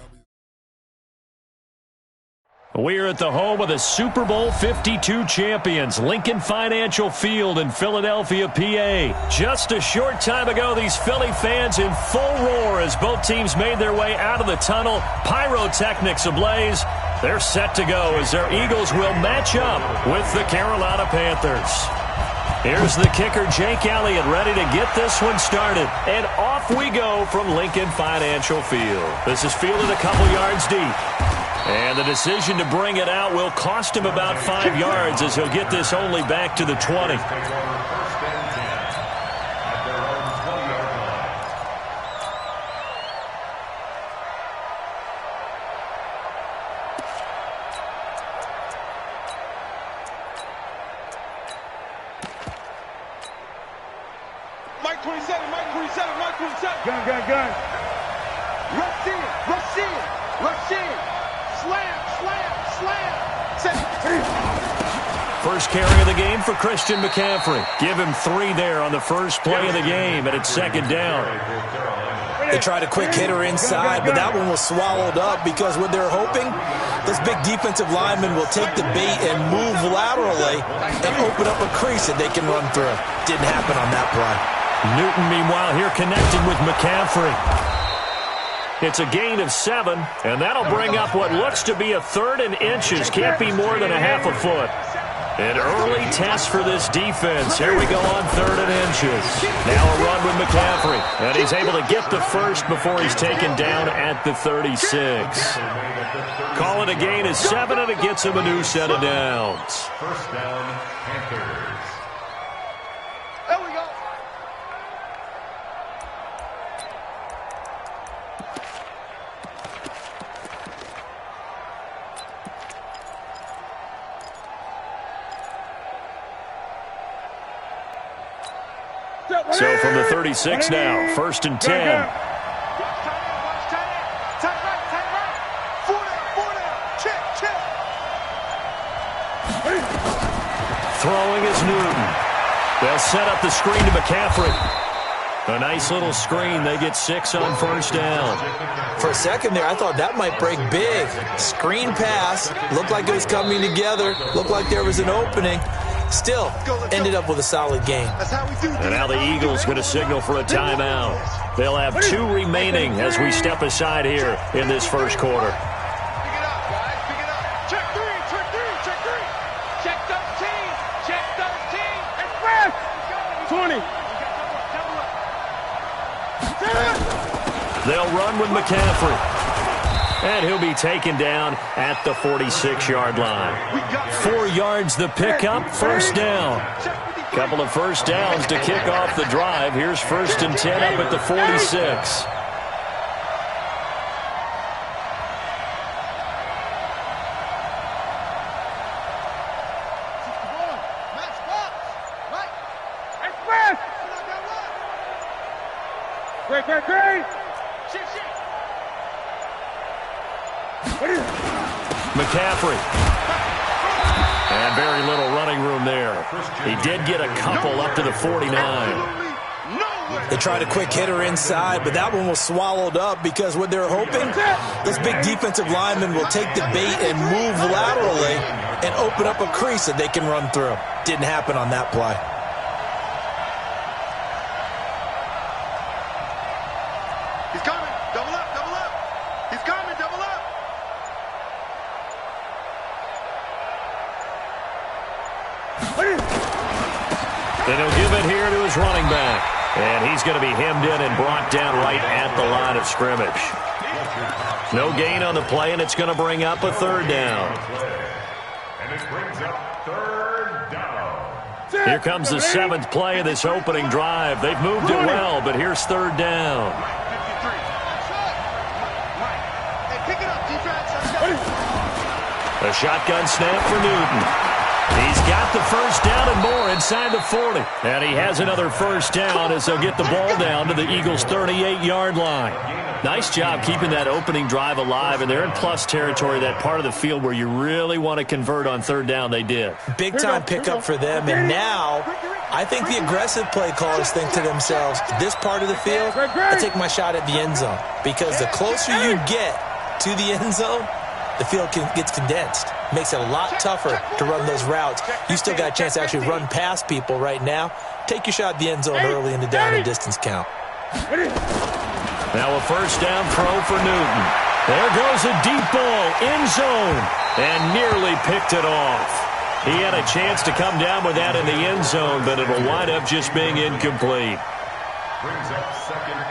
We're at the home of the Super Bowl 52 champions, Lincoln Financial Field in Philadelphia, PA. Just a short time ago, these Philly fans in full roar as both teams made their way out of the tunnel. Pyrotechnics ablaze. They're set to go as their Eagles will match up with the Carolina Panthers. Here's the kicker, Jake Elliott, ready to get this one started. And off we go from Lincoln Financial Field. This is fielded a couple yards deep. And the decision to bring it out will cost him about 5 yards as he'll get this only back to the 20. Mike 27, Mike 27, Mike 27. Gun. Rush in, rush in, rush in. Slam. First carry of the game for Christian McCaffrey. Give him 3 there on the first play of the game, and it's second down. They tried a quick hitter inside, but that one was swallowed up because what they're hoping, this big defensive lineman will take the bait and move laterally and open up a crease that they can run through. Didn't happen on that play. Newton, meanwhile, here connected with McCaffrey. It's a gain of 7, and that'll bring up what looks to be a 3rd and inches. Can't be more than a half a foot. An early test for this defense. Here we go on 3rd and inches. Now a run with McCaffrey, and he's able to get the first before he's taken down at the 36. Call it a gain of 7, and it gets him a new set of downs. First down, Panthers. There we go. So from the 36 now, 1st and 10. Tight right. 4 down. Check. Throwing is Newton. They'll set up the screen to McCaffrey. A nice little screen. They get 6 on 1st down. For a second there, I thought that might break big. Screen pass. Looked like it was coming together. Looked like there was an opening. Still ended up with a solid game. And now the Eagles going to signal for a timeout. They'll have 2 remaining as we step aside here in this first quarter. Pick it up, guys. Pick it up. Check 3. Check 13. And press. 20. They'll run with McCaffrey. And he'll be taken down at the 46-yard line. 4 yards the pickup, 1st down. Couple of first downs to kick off the drive. Here's 1st and 10 up at the 46. Great. McCaffrey. And very little running room there. He did get a couple up to the 49. They tried a quick hitter inside, but that one was swallowed up because what they're hoping, this big defensive lineman will take the bait and move laterally and open up a crease that they can run through. Didn't happen on that play. He's coming. Double up, double up. He's coming, double up. Then he'll give it here to his running back. And he's going to be hemmed in and brought down right at the line of scrimmage. No gain on the play, and it's going to bring up a third down. And it brings up third down. Here comes the 7th play of this opening drive. They've moved it well, but here's third down. Hey, pick it up, defense. A shotgun snap for Newton. He's got the first down and more inside the 40. And he has another first down as they'll get the ball down to the Eagles' 38-yard line. Nice job keeping that opening drive alive, and they're in plus territory, that part of the field where you really want to convert on third down. They did. Big-time pickup for them, and now I think the aggressive play callers think to themselves, this part of the field, I take my shot at the end zone, because the closer you get to the end zone, the field gets condensed. Makes it a lot tougher to run those routes. You still got a chance to actually run past people right now. Take your shot at the end zone early in the down and distance count. Now a first down throw for Newton. There goes a deep ball, end zone, and nearly picked it off. He had a chance to come down with that in the end zone, but it'll wind up just being incomplete.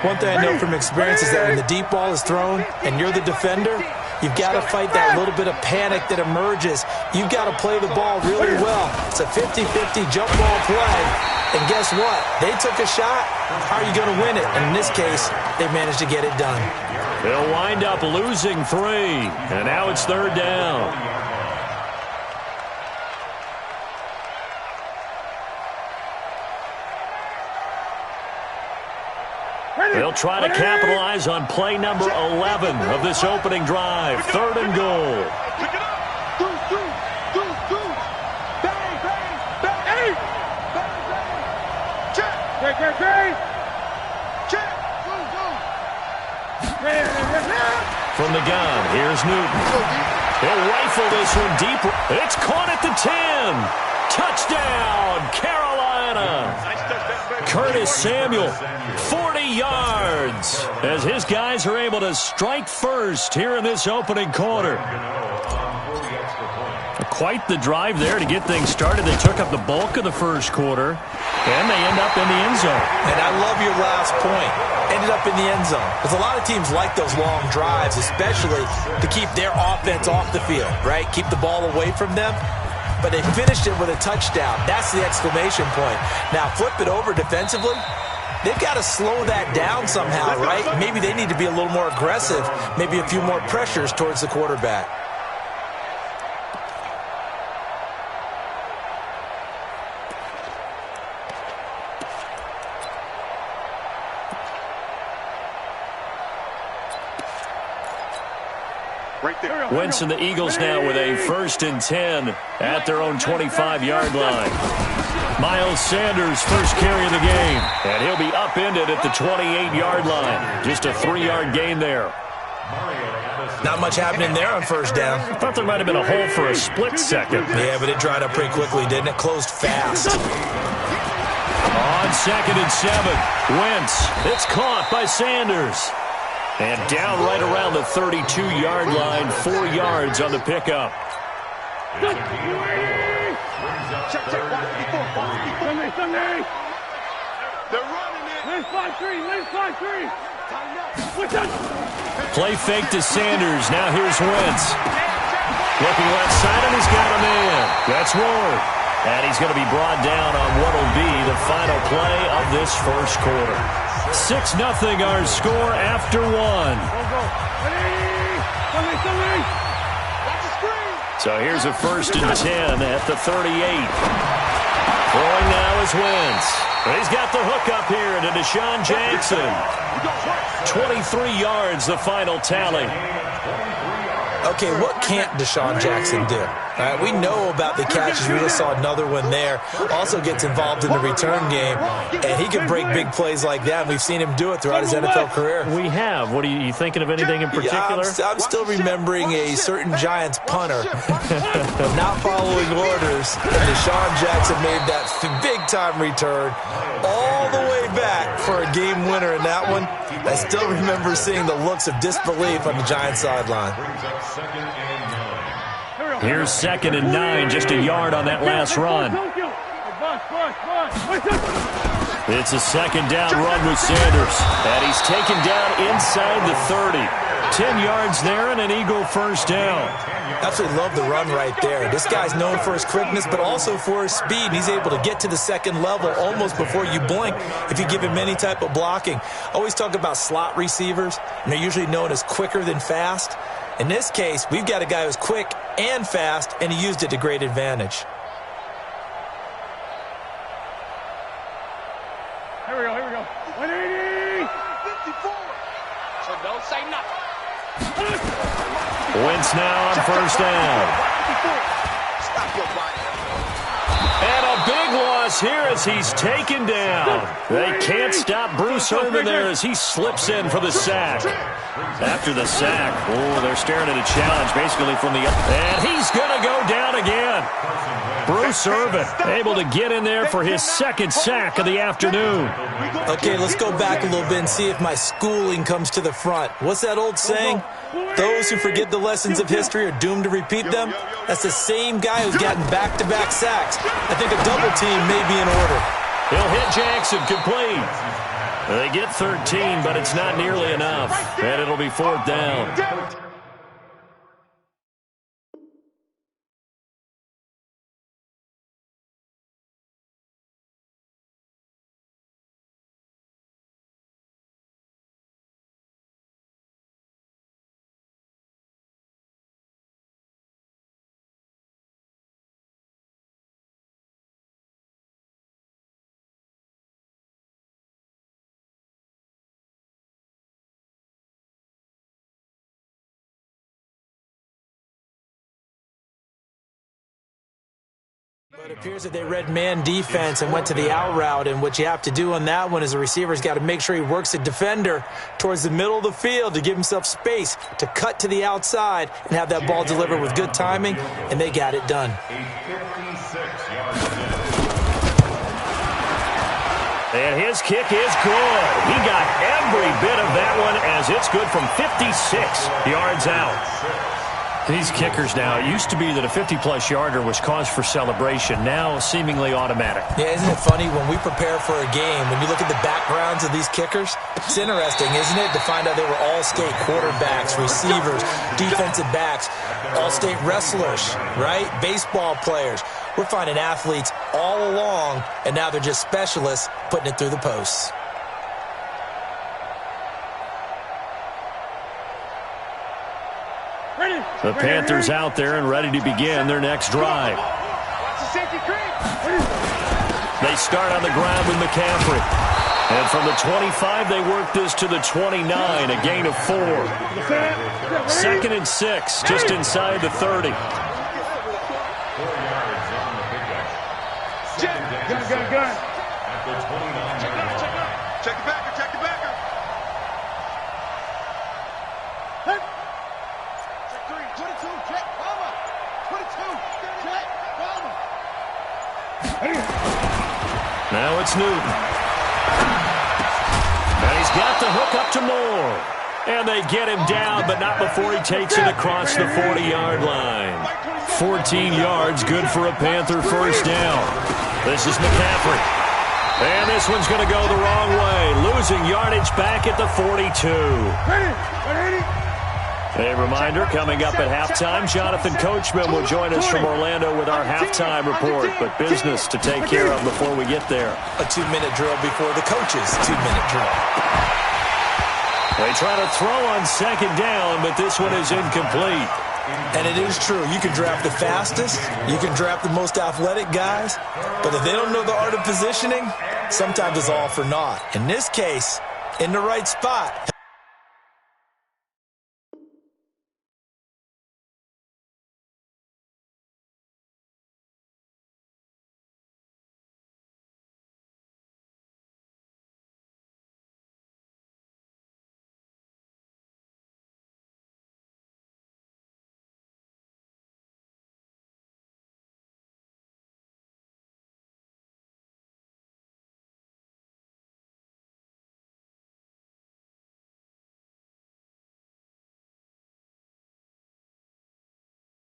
One thing I know from experience is that when the deep ball is thrown and you're the defender, you've got to fight that little bit of panic that emerges. You've got to play the ball really well. It's a 50-50 jump ball play. And guess what? They took a shot. How are you going to win it? And in this case, they managed to get it done. They'll wind up losing 3. And now it's third down. They'll try to capitalize on play number 11 of this opening drive. Third and goal. Pick it up. Do. Bang, bang, bang. Hey. Bang, bang. Check. Check. From the gun, here's Newton. He'll rifle this one deep. It's caught at the 10. Touchdown, Carolina. Curtis Samuel, 40 yards, as his guys are able to strike first here in this opening quarter. Quite the drive there to get things started. They took up the bulk of the first quarter, and they end up in the end zone. And I love your last point. Ended up in the end zone. Because a lot of teams like those long drives, especially to keep their offense off the field, right? Keep the ball away from them. But they finished it with a touchdown. That's the exclamation point. Now, flip it over defensively. They've got to slow that down somehow, right? Maybe they need to be a little more aggressive. Maybe a few more pressures towards the quarterback. Wentz and the Eagles now with a 1st and 10 at their own 25-yard line. Miles Sanders first carry of the game, and he'll be upended at the 28-yard line. Just a 3-yard gain there. Not much happening there on first down. I thought there might have been a hole for a split second. Yeah, but it dried up pretty quickly, didn't it? Closed fast. On 2nd and 7, Wentz. It's caught by Sanders. And down right around the 32-yard line, 4 yards on the pickup. They're running it. Play fake to Sanders. Now here's Wentz. Looking left side, and he's got a man. That's Ward. And he's going to be brought down on what will be the final play of this first quarter. 6-0 our score after 1. So here's a 1st and 10 at the 38. Throwing now is Wentz. He's got the hook up here to Deshaun Jackson. 23 yards, the final tally. Okay, what can't Deshaun Jackson do? All right, we know about the catches. We just saw another one there. Also gets involved in the return game, and he can break big plays like that. We've seen him do it throughout his NFL career. We have. What are you thinking of anything in particular? Yeah, I'm still remembering a certain Giants punter not following orders, and Deshaun Jackson made that big-time return all the way back for a game winner in that one. I still remember seeing the looks of disbelief on the Giants sideline. Here's 2nd and 9, just a yard on that last run. It's a 2nd down run with Sanders, and he's taken down inside the 30. 10 yards there and an Eagle first down. Absolutely love the run right there. This guy's known for his quickness, but also for his speed. He's able to get to the second level almost before you blink if you give him any type of blocking. Always talk about slot receivers, and they're usually known as quicker than fast. In this case, we've got a guy who's quick and fast, and he used it to great advantage. Here we go. 180! 54. So don't say nothing. Wentz now on first down. Stop your body. And a big loss here as he's taken down. They can't stop Bruce Irvin there as he slips in for the sack. After the sack, they're staring at a challenge basically from the... And he's going to go down again. Bruce Irvin able to get in there for his 2nd sack of the afternoon. Okay, let's go back a little bit and see if my schooling comes to the front. What's that old saying? Those who forget the lessons of history are doomed to repeat them. That's the same guy who's gotten back-to-back sacks. I think a double team may be in order. He'll hit Jackson, complete. They get 13, but it's not nearly enough. And it'll be 4th down. But it appears that they read man defense and went to the out route, and what you have to do on that one is the receiver's got to make sure he works the defender towards the middle of the field to give himself space to cut to the outside and have that ball delivered with good timing, and they got it done. And his kick is good. He got every bit of that one as it's good from 56 yards out. These kickers now, it used to be that a 50-plus yarder was cause for celebration. Now, seemingly automatic. Yeah, isn't it funny when we prepare for a game, when you look at the backgrounds of these kickers, it's interesting, isn't it, to find out they were all-state quarterbacks, receivers, defensive backs, all-state wrestlers, right? Baseball players. We're finding athletes all along, and now they're just specialists putting it through the posts. The Panthers out there and ready to begin their next drive. They start on the ground with McCaffrey. And from the 25, they work this to the 29, a gain of 4. 2nd and 6, just inside the 30. Gun. Check the backer, check the backer. Check 3, 22, check, Palmer. 22, check, Palmer. Now it's Newton. And he's got the hook up to Moore. And they get him down, but not before he takes it across the 40-yard line. 14 yards, good for a Panther first down. This is McCaffrey. And this one's going to go the wrong way, losing yardage back at the 42. A reminder, coming up at halftime, Jonathan Coachman will join us from Orlando with our halftime report, but business to take care of before we get there. A 2-minute drill before the coach's 2-minute drill. They try to throw on 2nd down, but this one is incomplete. And it is true. You can draft the fastest. You can draft the most athletic guys. But if they don't know the art of positioning, sometimes it's all for naught. In this case, in the right spot.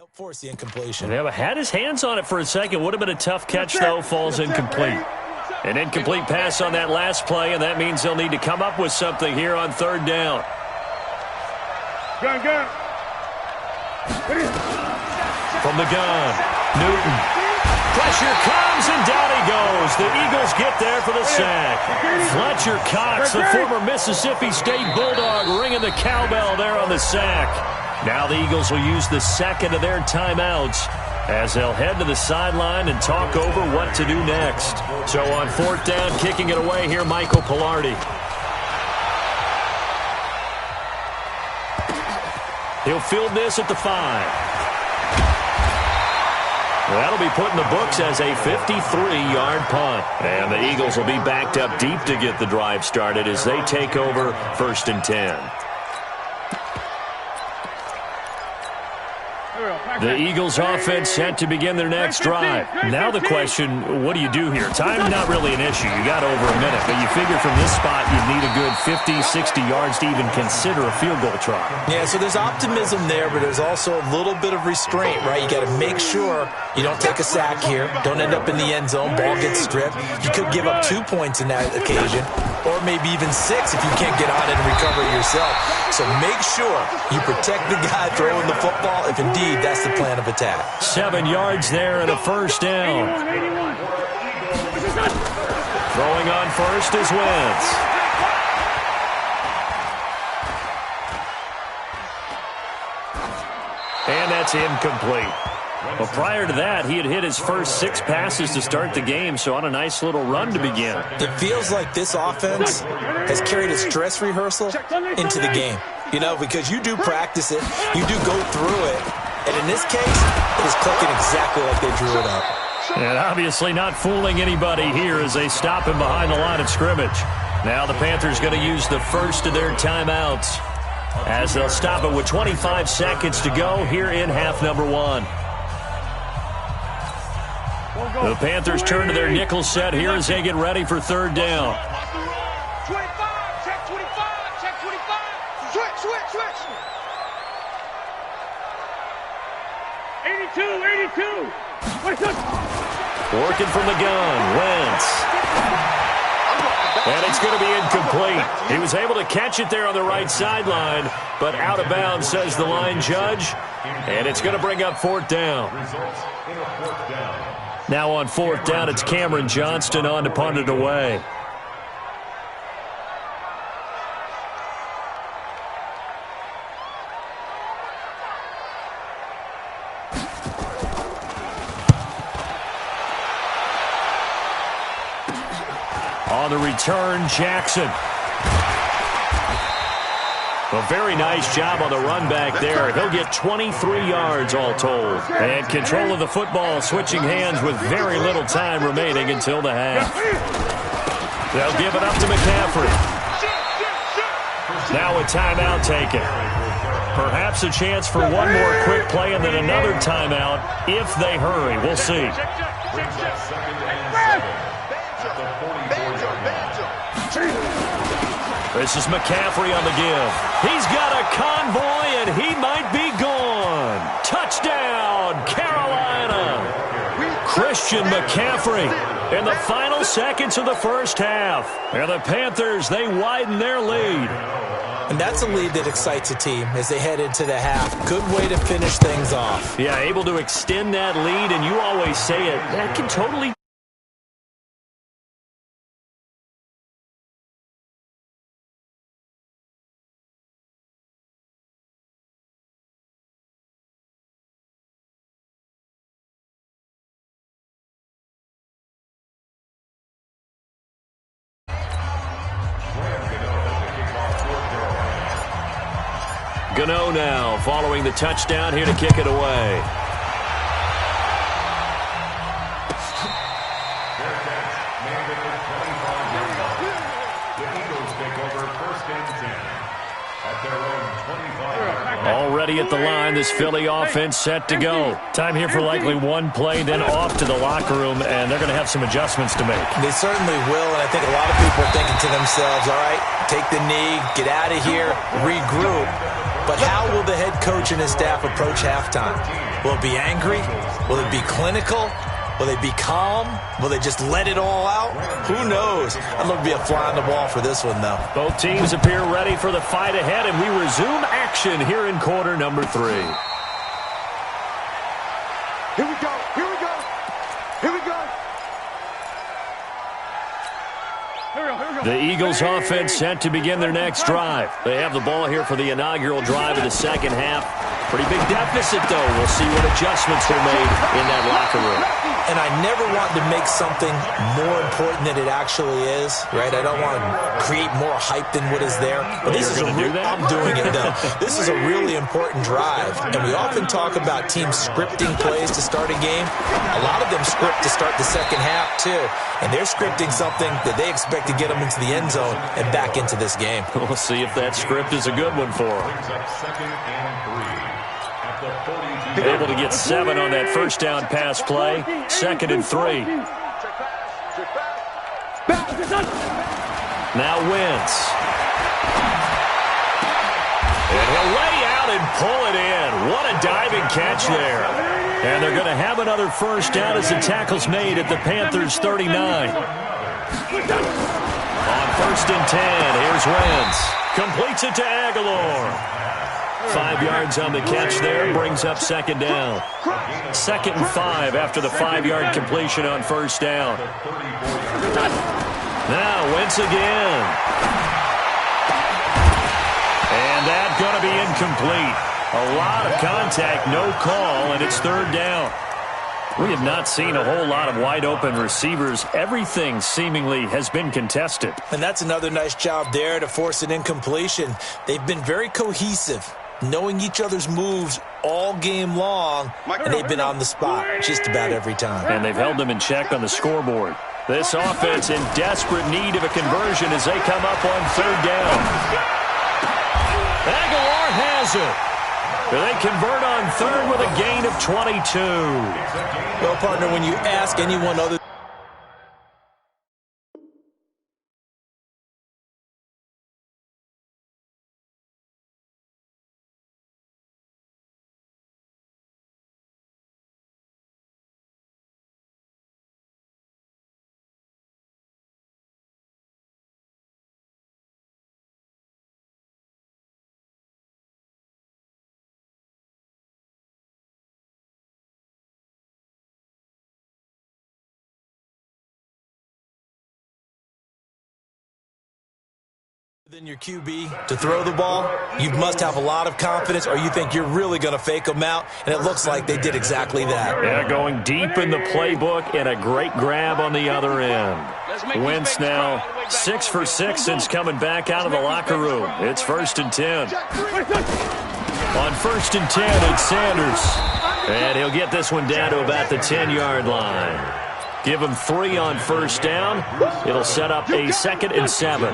Force the incompletion. Yeah, but had his hands on it for a second. Would have been a tough catch, though. Falls incomplete. An incomplete pass on that last play, and that means they'll need to come up with something here on third down. Gun. From the gun, Newton. Pressure comes, and down he goes. The Eagles get there for the sack. Fletcher Cox, the former Mississippi State Bulldog, ringing the cowbell there on the sack. Now the Eagles will use the second of their timeouts as they'll head to the sideline and talk over what to do next. So on fourth down, kicking it away here, Michael Pilardi. He'll field this at the 5. That'll be put in the books as a 53-yard punt. And the Eagles will be backed up deep to get the drive started as they take over 1st and 10. The Eagles offense set to begin their next drive. Now the question, what do you do here? Time not really an issue. You got over a minute, but you figure from this spot you'd need a good 50, 60 yards to even consider a field goal try. Yeah, so there's optimism there, but there's also a little bit of restraint, right? You got to make sure you don't take a sack here. Don't end up in the end zone. Ball gets stripped. You could give up 2 points in that occasion, or maybe even 6 if you can't get on it and recover it yourself. So make sure you protect the guy throwing the football if indeed that's the plan of attack. 7 yards there and a first down. 81. Throwing on first is Wentz. And that's incomplete. Well, prior to that, he had hit his first 6 passes to start the game, so on a nice little run to begin. It feels like this offense has carried a stress rehearsal into the game. You know, because you do practice it, you do go through it, and in this case, it is clicking exactly like they drew it up. And obviously not fooling anybody here as they stop him behind the line of scrimmage. Now the Panthers going to use the first of their timeouts as they'll stop it with 25 seconds to go here in half number 1. The Panthers turn to their nickel set here as they get ready for third down. 25, check 25, check 25. Switch. 82. Working from the gun, Wentz. And it's going to be incomplete. He was able to catch it there on the right sideline, but out of bounds, says the line judge. And it's going to bring up fourth down. Now on fourth down, it's Cameron Johnston on to punt it away. On the return, Jackson. A very nice job on the run back there. He'll get 23 yards all told. And control of the football, switching hands with very little time remaining until the half. They'll give it up to McCaffrey. Now a timeout taken. Perhaps a chance for one more quick play and then another timeout if they hurry. We'll see. This is McCaffrey on the give. He's got a convoy, and he might be gone. Touchdown, Carolina. Christian McCaffrey in the final seconds of the first half. And the Panthers, they widen their lead. And that's a lead that excites a team as they head into the half. Good way to finish things off. Yeah, able to extend that lead, and you always say it, that can totally... Gano now following the touchdown here to kick it away. Already at the line, this Philly offense set to go. Time here for likely one play, then off to the locker room, and they're going to have some adjustments to make. They certainly will, and I think a lot of people are thinking to themselves, all right, take the knee, get out of here, regroup. But how will the head coach and his staff approach halftime? Will it be angry? Will it be clinical? Will they be calm? Will they just let it all out? Who knows? I'd love to be a fly on the ball for this one, though. Both teams appear ready for the fight ahead, and we resume action here in quarter number 3. Here we go. Here we go. Here we go. The Eagles offense set to begin their next drive. They have the ball here for the inaugural drive of the second half. Pretty big deficit, though. We'll see what adjustments are made in that locker room. And I never want to make something more important than it actually is, right? I don't want to create more hype than what is there. But this is I'm doing it, though. This is a really important drive. And we often talk about teams scripting plays to start a game. A lot of them script to start the second half, too. And they're scripting something that they expect to get them into the end zone and back into this game. We'll see if that script is a good one for them. Able to get 7 on that first down pass play. 2nd and 3. Now Wentz. And he'll lay out and pull it in. What a diving catch there. And they're going to have another first down as the tackle's made at the Panthers' 39. On 1st and 10, here's Wentz. Completes it to Aguilar. 5 yards on the catch there, brings up 2nd down. 2nd and 5 after the 5-yard completion on 1st down. Now Wentz again. And that's going to be incomplete. A lot of contact, no call, and it's 3rd down. We have not seen a whole lot of wide-open receivers. Everything seemingly has been contested. And that's another nice job there to force an incompletion. They've been very cohesive, knowing each other's moves all game long, and they've been on the spot just about every time. And they've held them in check on the scoreboard. This offense in desperate need of a conversion as they come up on 3rd down. Aguilar has it. They convert on 3rd with a gain of 22. Well, partner, when you ask anyone other than your QB to throw the ball, you must have a lot of confidence, or you think you're really going to fake them out, and it looks like they did exactly that. Yeah, going deep in the playbook and a great grab on the other end. Wentz now 6 for 6 since coming back out of the locker room. It's 1st and 10. On 1st and 10, it's Sanders. And he'll get this one down to about the 10-yard line. Give him 3 on 1st down. It'll set up a 2nd and 7.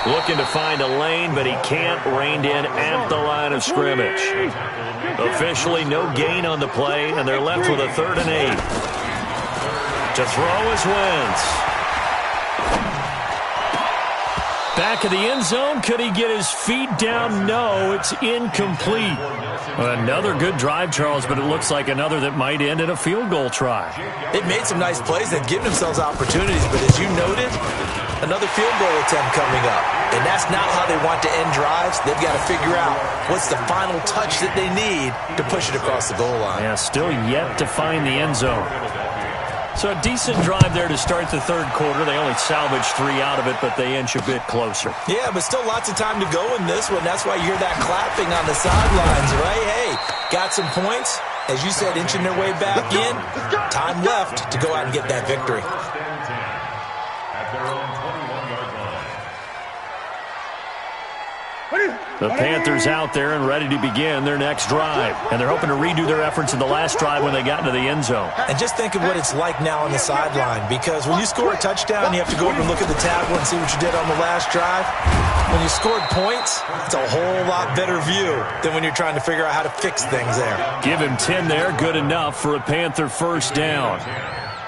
Looking to find a lane, but he can't. Reined in at the line of scrimmage. Officially no gain on the play, and they're left with a 3rd and 8. To throw is Wentz. Back of the end zone. Could he get his feet down? No, it's incomplete. Another good drive, Charles, but it looks like another that might end in a field goal try. They've made some nice plays. They've given themselves opportunities, but as you noted, another field goal attempt coming up. And that's not how they want to end drives. They've got to figure out what's the final touch that they need to push it across the goal line. Yeah, still yet to find the end zone. So a decent drive there to start the 3rd quarter. They only salvaged 3 out of it, but they inch a bit closer. Yeah, but still lots of time to go in this one. That's why you hear that clapping on the sidelines, right? Hey, got some points. As you said, inching their way back in. Time left to go out and get that victory. At their own 21-yard line. The Panthers out there and ready to begin their next drive. And they're hoping to redo their efforts in the last drive when they got into the end zone. And just think of what it's like now on the sideline, because when you score a touchdown, you have to go over and look at the tablet and see what you did on the last drive. When you scored points, it's a whole lot better view than when you're trying to figure out how to fix things there. Give him 10 there, good enough for a Panther 1st down.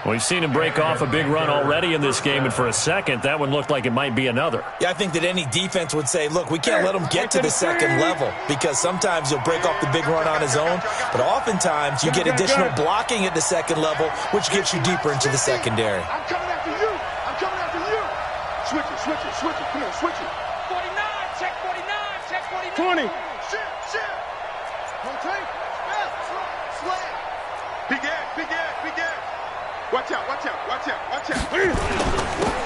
We've seen him break off a big run already in this game, and for a second, that one looked like it might be another. Yeah, I think that any defense would say, look, we can't let him get to the second level, because sometimes he'll break off the big run on his own, but oftentimes you get additional blocking at the second level, which gets you deeper into the secondary. I'm coming after you. I'm coming after you. Switch it, switch it, switch it. Come on, switch it. 49, check 49, check 49. 20. Shit. Rotate. Slam. Big ass. Watch out.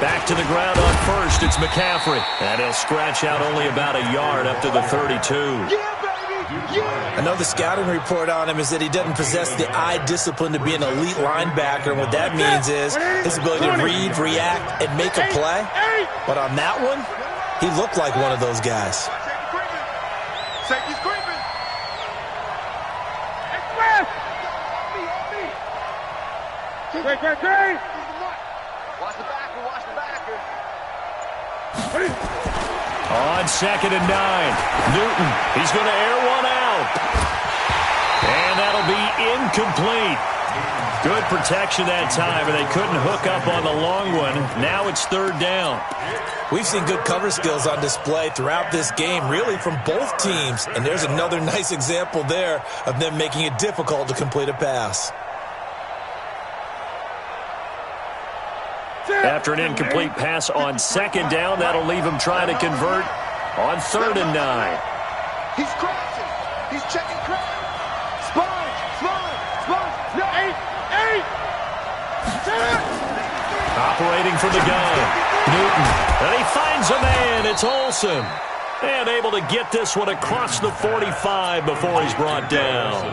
Back to the ground on first, it's McCaffrey. And he'll scratch out only about a yard up to the 32. Yeah, baby. Yeah. Another scouting report on him is that he doesn't possess the eye discipline to be an elite linebacker. And what that means is his ability to read, react, and make a play. But on that one, he looked like one of those guys. Safety's creeping. Great. Watch the backer. On 2nd and 9, Newton, he's going to air one out. And that'll be incomplete. Good protection that time, and they couldn't hook up on the long one. Now it's 3rd down. We've seen good cover skills on display throughout this game, really from both teams. And there's another nice example there of them making it difficult to complete a pass. After an incomplete pass on 2nd down, that'll leave him trying to convert on 3rd and 9. He's crashing. He's checking crash. Sponge. No, 8. Operating from the gun, Newton. And he finds a man. It's Olsen. And able to get this one across the 45 before he's brought down.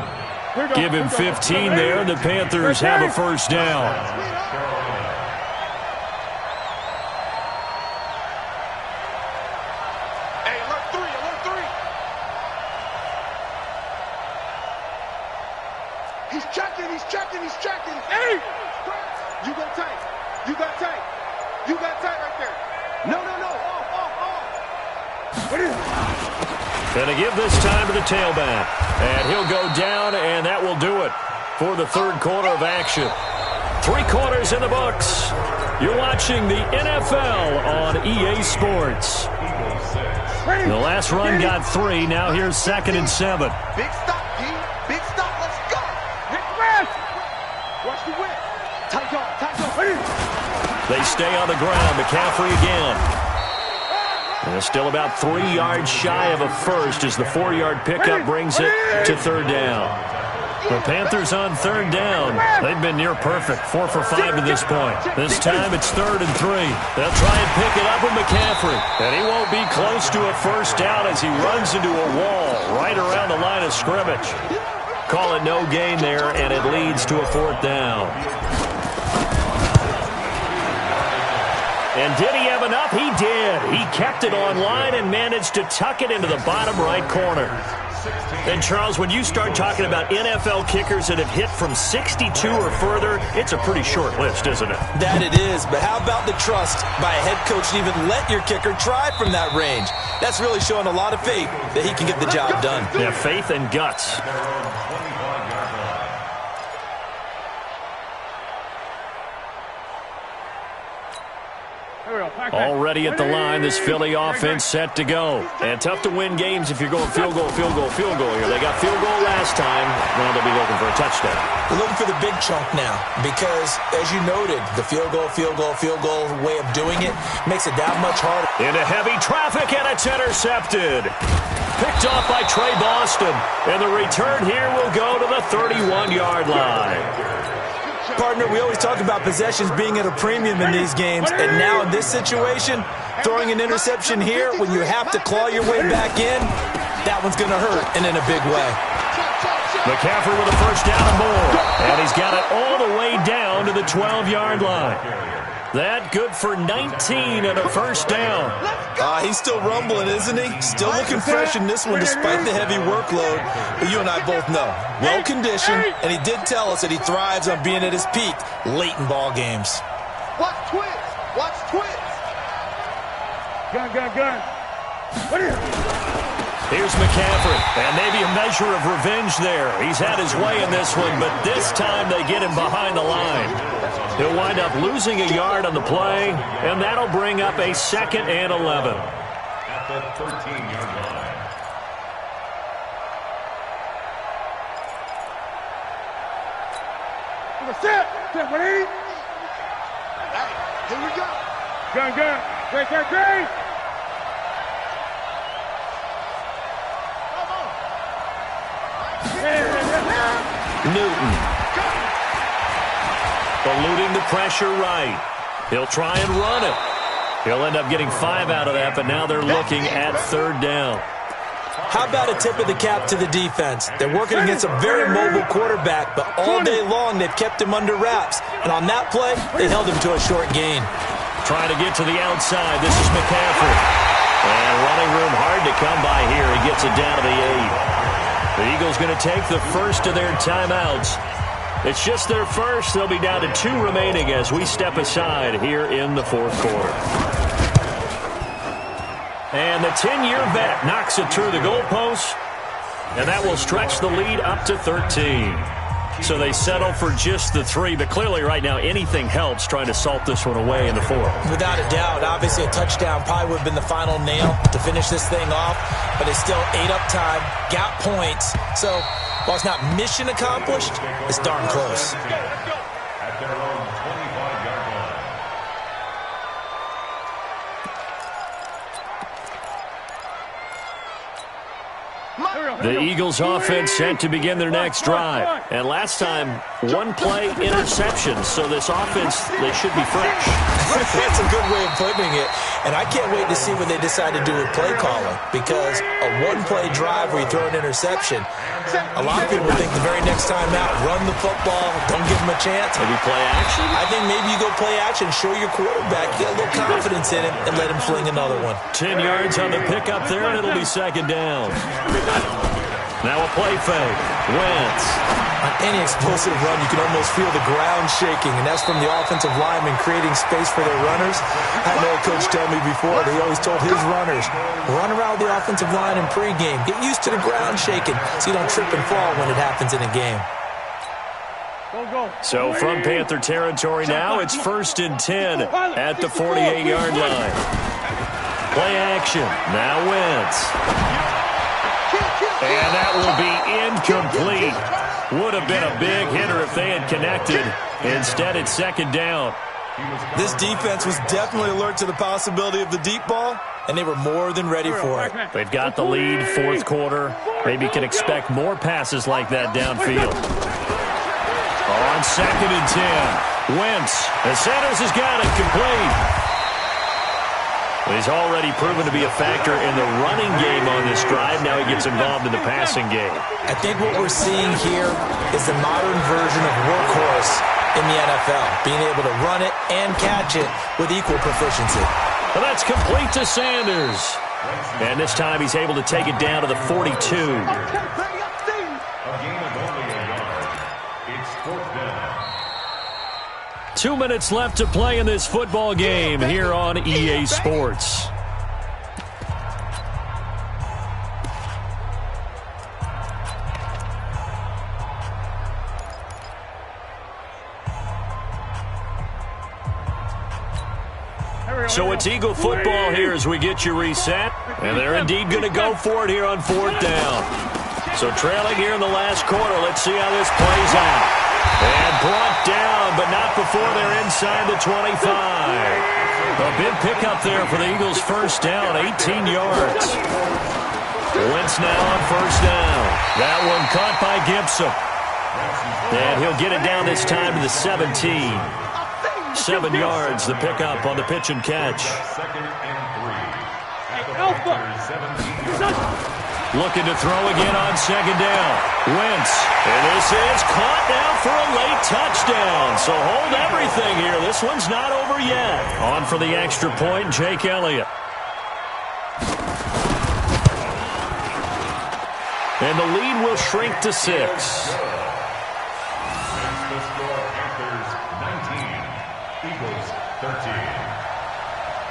Give him 15 there, and the Panthers have a 1st down. He's checking. Hey! You got tight right there. No. Off. Gonna give this time to the tailback. And he'll go down, and that will do it for the 3rd quarter of action. 3 quarters in the books. You're watching the NFL on EA Sports. The last run got 3. Now here's 2nd and 7. Big stop, D. Big stop. Let's go. Watch the whip. Tight up. They stay on the ground. McCaffrey again. And it's still about 3 yards shy of a first as the 4-yard pickup brings it to 3rd down. The Panthers on 3rd down. They've been near perfect. 4 for 5 to this point. This time it's 3rd and 3. They'll try and pick it up with McCaffrey. And he won't be close to a 1st down as he runs into a wall right around the line of scrimmage. Call it no gain there, and it leads to a 4th down. And did he have enough? He did. He kept it on line and managed to tuck it into the bottom right corner. And, Charles, when you start talking about NFL kickers that have hit from 62 or further, it's a pretty short list, isn't it? That it is, but how about the trust by a head coach to even let your kicker try from that range? That's really showing a lot of faith that he can get the job done. Yeah, faith and guts. Already at the line, this Philly offense set to go. And tough to win games if you're going field goal here. They got field goal last time. Now they'll be looking for a touchdown. They're looking for the big chunk now because, as you noted, the field goal way of doing it makes it that much harder. Into heavy traffic, and it's intercepted. Picked off by Trey Boston. And the return here will go to the 31-yard line. Partner, we always talk about possessions being at a premium in these games, and now in this situation, throwing an interception here when you have to claw your way back in, that one's going to hurt, and in a big way. McCaffrey with a 1st down and more, and he's got it all the way down to the 12-yard line. That good for 19 and a 1st down. He's still rumbling, isn't he? Still looking fresh in this one despite the heavy workload. But you and I both know, well-conditioned, and he did tell us that he thrives on being at his peak late in ball games. Watch twins. Gun. What is it? Here's McCaffrey, and maybe a measure of revenge there. He's had his way in this one, but this time they get him behind the line. He'll wind up losing a yard on the play, and that'll bring up a 2nd and 11. At the 13-yard line. Sit, ready? Hey, here we go. Gun. Great. Newton. Eluding the pressure right. He'll try and run it. He'll end up getting 5 out of that, but now they're looking at 3rd down. How about a tip of the cap to the defense? They're working against a very mobile quarterback, but all day long they've kept him under wraps. And on that play, they held him to a short gain. Trying to get to the outside. This is McCaffrey. And running room hard to come by here. He gets it down to the 8. The Eagles going to take the first of their timeouts. It's just their first. They'll be down to 2 remaining as we step aside here in the 4th quarter. And the 10-year vet knocks it through the goalpost, and that will stretch the lead up to 13. So they settle for just the 3, but clearly right now anything helps trying to salt this one away in the 4th. Without a doubt, obviously a touchdown probably would have been the final nail to finish this thing off, but it's still 8 up time, got points. So while it's not mission accomplished, it's darn close. At their own 25-yard line. The Eagles offense set to begin their next drive. And last time, 1-play interception. So this offense, they should be fresh. That's a good way of putting it. And I can't wait to see what they decide to do with play calling. Because a 1-play drive where you throw an interception, a lot of people think the very next time out, run the football, don't give them a chance. Maybe play action? I think maybe you go play action, show your quarterback, get a little confidence in him, and let him fling another one. 10 yards on the pickup there, and it'll be 2nd down. Now a play fake. Wentz. On any explosive run, you can almost feel the ground shaking, and that's from the offensive linemen creating space for their runners. I had an old coach tell me before, he always told his runners, run around the offensive line in pregame. Get used to the ground shaking so you don't trip and fall when it happens in a game. So from Panther territory now, it's 1st and 10 at the 48-yard line. Play action. Now Wentz. And that will be incomplete. Would have been a big hitter if they had connected. Instead, it's 2nd down. This defense was definitely alert to the possibility of the deep ball, and they were more than ready for it. They've got the lead, 4th quarter. Maybe can expect more passes like that downfield. On 2nd and 10, Wentz. The Sanders has got it complete. He's already proven to be a factor in the running game on this drive. Now he gets involved in the passing game. I think what we're seeing here is the modern version of workhorse in the NFL, being able to run it and catch it with equal proficiency. Well, that's complete to Sanders. And this time he's able to take it down to the 42. A gain of only a yard. It's 4th down. 2 minutes left to play in this football game here on EA Sports. So it's Eagle football here as we get you reset. And they're indeed going to go for it here on 4th down. So trailing here in the last quarter. Let's see how this plays out. And brought down, but not before they're inside the 25. A big pickup there for the Eagles' 1st down, 18 yards. Wentz now on 1st down. That one caught by Gibson. And he'll get it down this time to the 17. 7 yards, the pickup on the pitch and catch. 2nd and 3. At the 17. Looking to throw again on 2nd down. Wentz. And this is caught now for a late touchdown. So hold everything here. This one's not over yet. On for the extra point, Jake Elliott. And the lead will shrink to 6. That's the score. Panthers 19. Eagles 13.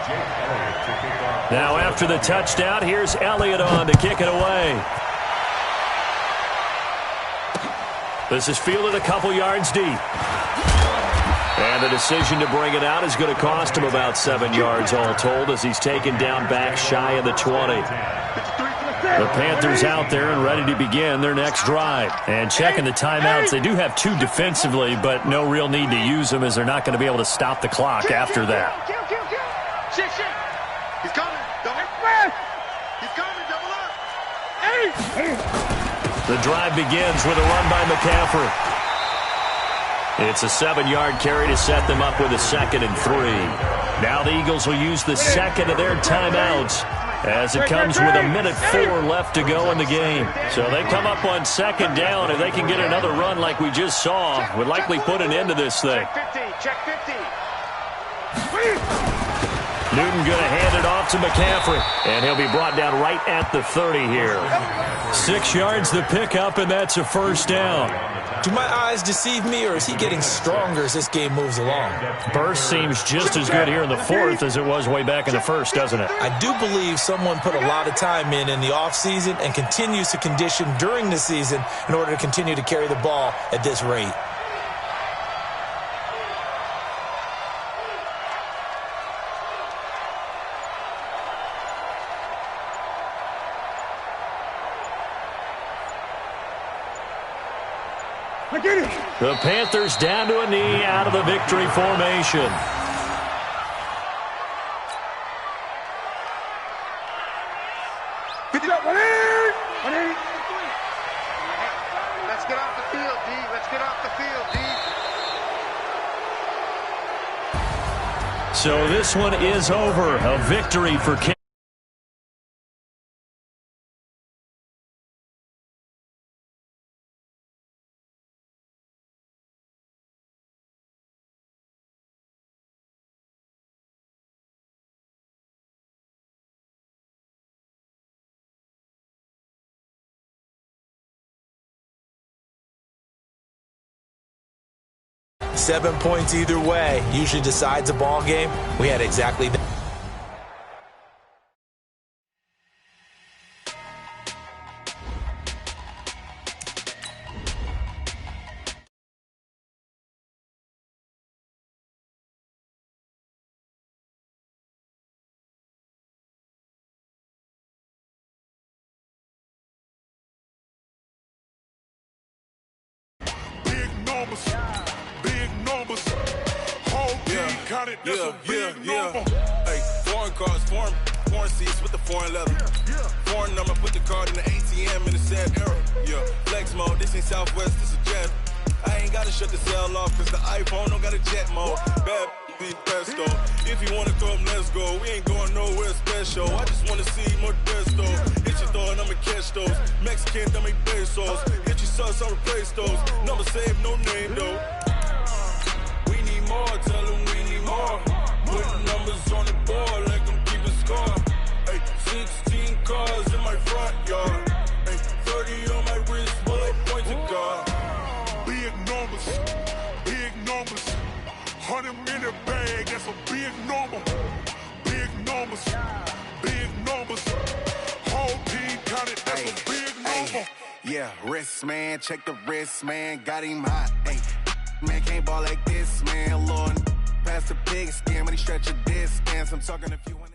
Jake Elliott to kick off. Now after the touchdown, here's Elliott on to kick it away. This is fielded a couple yards deep. And the decision to bring it out is going to cost him about 7 yards all told as he's taken down back shy of the 20. The Panthers out there and ready to begin their next drive. And checking the timeouts, they do have 2 defensively, but no real need to use them as they're not going to be able to stop the clock after that. He's coming. Double. He's coming. Double up. The drive begins with a run by McCaffrey. It's a 7-yard carry to set them up with a 2nd and 3. Now the Eagles will use the second of their timeouts as it comes with 1:04 left to go in the game. So they come up on 2nd down. If they can get another run like we just saw, would likely put an end to this thing. Check 50. Newton going to hand it off to McCaffrey, and he'll be brought down right at the 30 here. 6 yards the pickup, and that's a 1st down. Do my eyes deceive me, or is he getting stronger as this game moves along? Burst seems just as good here in the 4th as it was way back in the 1st, doesn't it? I do believe someone put a lot of time in the offseason and continues to condition during the season in order to continue to carry the ball at this rate. The Panthers down to a knee out of the victory formation. Let's get off the field, D. Let's get off the field, D. So this one is over. A victory for Kansas. Seven points either way usually decides a ball game. We had exactly that. Hey, foreign cars, foreign seats with the foreign leather. Foreign number, put the card in the ATM in the sad era. Yeah, flex mode, this ain't Southwest, this is jet. I ain't gotta shut the cell off, cause the iPhone don't got a jet mode. Bad be pesto. If you wanna come, let's go. We ain't going nowhere special. I just wanna see more desto. Hit your door and I'ma catch those. Mexican, dummy pesos. Hit your sauce, I'll replace those. Number saved, no name though. We need more, tell them we need more. Put numbers on the board, like them keeping score. Ay, 16 cars in my front yard. Ay, 30 on my wrist, bullet pointed car. Big numbers, 100 minute bag, that's a big number. Big numbers, whole team counted, that's a big number. Yeah, wrist man, check the wrist man, got him hot. Ay, man can't ball like this, man. Lord, pass the pig skin when he stretch a distance. I'm talking if you want.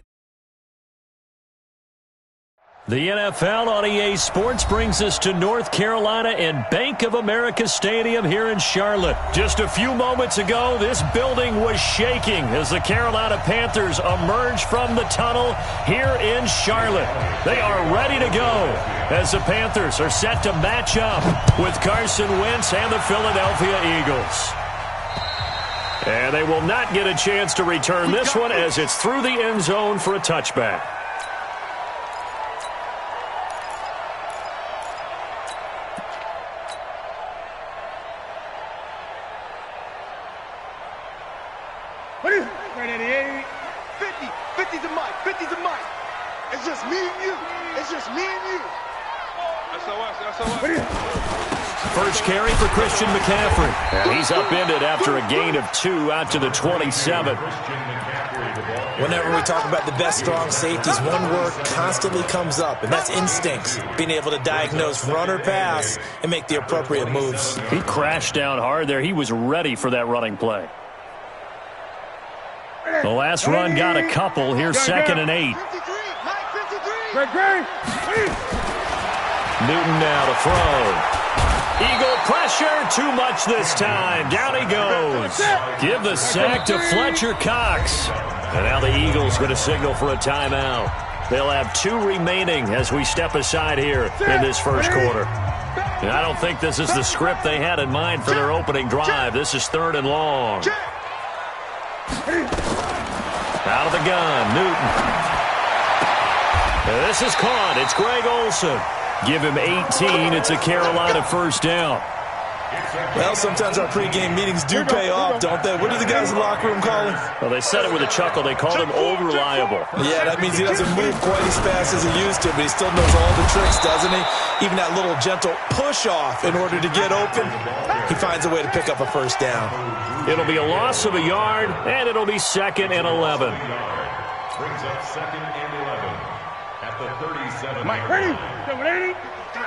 The NFL on EA Sports brings us to North Carolina and Bank of America Stadium here in Charlotte. Just a few moments ago, this building was shaking as the Carolina Panthers emerged from the tunnel here in Charlotte. They are ready to go as the Panthers are set to match up with Carson Wentz and the Philadelphia Eagles. And they will not get a chance to return this one as it's through the end zone for a touchback. Right at the 8. 50's a mic. 50's a mic. It's just me and you. It's just me and you. SOS. First carry for Christian McCaffrey. And he's upended after a gain of 2 out to the 27. Whenever we talk about the best strong safeties, one word constantly comes up, and that's instincts. Being able to diagnose run or pass and make the appropriate moves. He crashed down hard there. He was ready for that running play. The last run got a couple. Here's 2nd and 8. Newton now to throw. Eagle pressure, too much this time. Down he goes. Give the sack to Fletcher Cox. And now the Eagles going to signal for a timeout. They'll have 2 remaining as we step aside here in this first quarter. And I don't think this is the script they had in mind for their opening drive. This is 3rd and long. Out of the gun, Newton. This is caught. It's Greg Olsen. Give him 18. It's a Carolina first down. Well, sometimes our pregame meetings do pay off, don't they? What do the guys in the locker room call him? Well, they said it with a chuckle. They called him old reliable. Yeah, that means he doesn't move quite as fast as he used to, but he still knows all the tricks, doesn't he? Even that little gentle push-off in order to get open, he finds a way to pick up a first down. It'll be a loss of a yard, and it'll be 2nd and 11. Brings up 2nd and 11 at the 37. Mike, ready?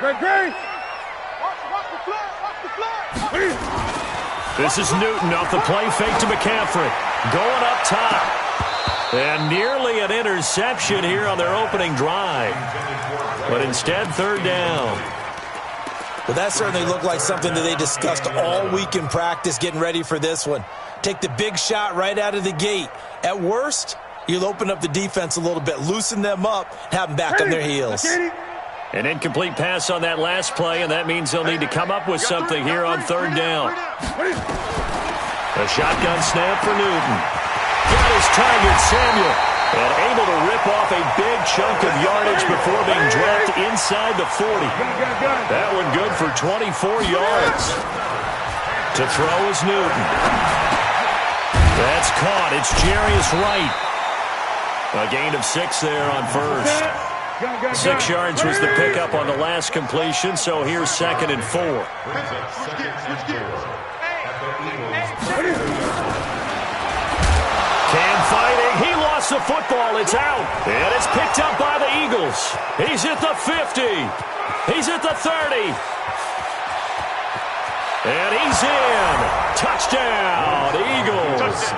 Great. Watch the flag. This is Newton off the play fake to McCaffrey. Going up top. And nearly an interception here on their opening drive. But instead, 3rd down. Well, that certainly looked like something that they discussed all week in practice getting ready for this one. Take the big shot right out of the gate. At worst, you'll open up the defense a little bit, loosen them up, have them back on their heels. An incomplete pass on that last play, and that means they'll need to come up with something here on 3rd down. A shotgun snap for Newton. Got his target, Samuel, and able to rip off a big chunk of yardage before being dropped inside the 40. That one good for 24 yards. To throw is Newton. That's caught. It's Jarius Wright. A gain of 6 there on first. 6 yards was the pickup on the last completion, so here's 2nd and 4. Cam fighting. He lost the football. It's out. And it's picked up by the Eagles. He's at the 50. He's at the 30. And he's in. Touchdown, Eagles.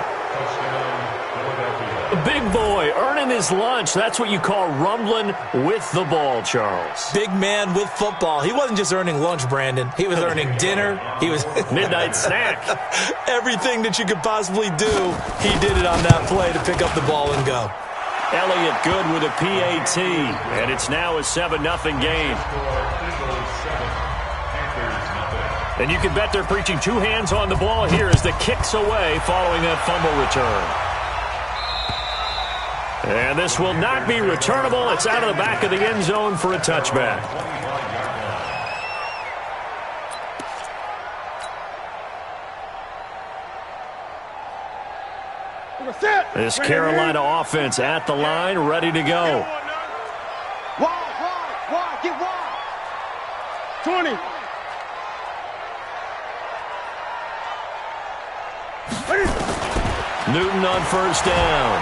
Big boy earning his lunch. That's what you call rumbling with the ball, Charles. Big man with football. He wasn't just earning lunch, Brandon. He was earning dinner. He was midnight snack. Everything that you could possibly do, he did it on that play to pick up the ball and go. Elliott good with a PAT, and it's now a 7-0 game. And you can bet they're preaching 2 hands on the ball here as the kick's away following that fumble return. And this will not be returnable. It's out of the back of the end zone for a touchback. This Carolina offense at the line, ready to go. Wide, get wide. 20. Newton on first down.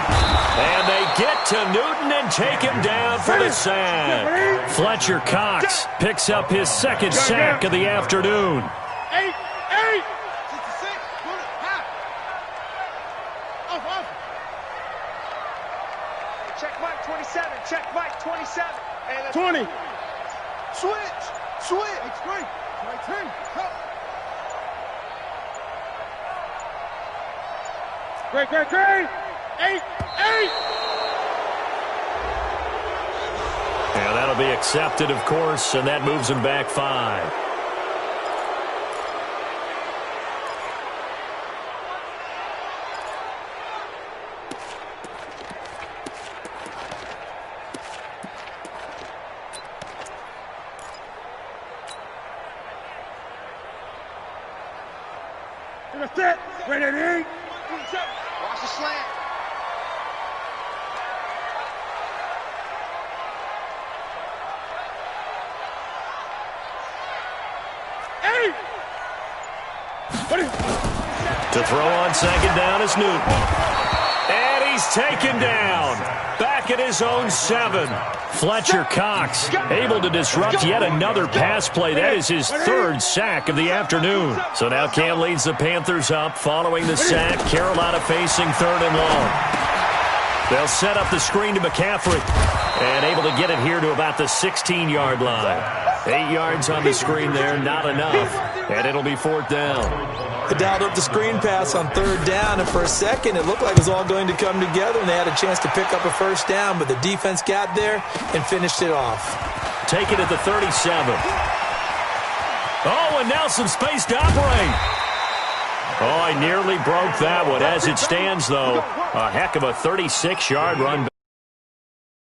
And they get to Newton and take him down for the sack. Fletcher Cox picks up his 2nd sack of the afternoon. 8. 66. Off. Check Mike 27. Check Mike 27. Hey, 20. Switch. Straight. 10. Great. 8. And that'll be accepted, of course, and that moves him back 5. Set. Ready. Watch the slant. To throw on 2nd down is Newton. And he's taken down. Back at his own 7. Fletcher Cox able to disrupt yet another pass play. That is his 3rd sack of the afternoon. So now Cam leads the Panthers up following the sack. Carolina facing 3rd and long. They'll set up the screen to McCaffrey. And able to get it here to about the 16-yard line. 8 yards on the screen there, not enough. And it'll be 4th down. They dialed up the screen pass on 3rd down, and for a second it looked like it was all going to come together, and they had a chance to pick up a 1st down, but the defense got there and finished it off. Take it at the 37. Oh, and now some space to operate. Oh, I nearly broke that one. As it stands, though, a heck of a 36-yard run back.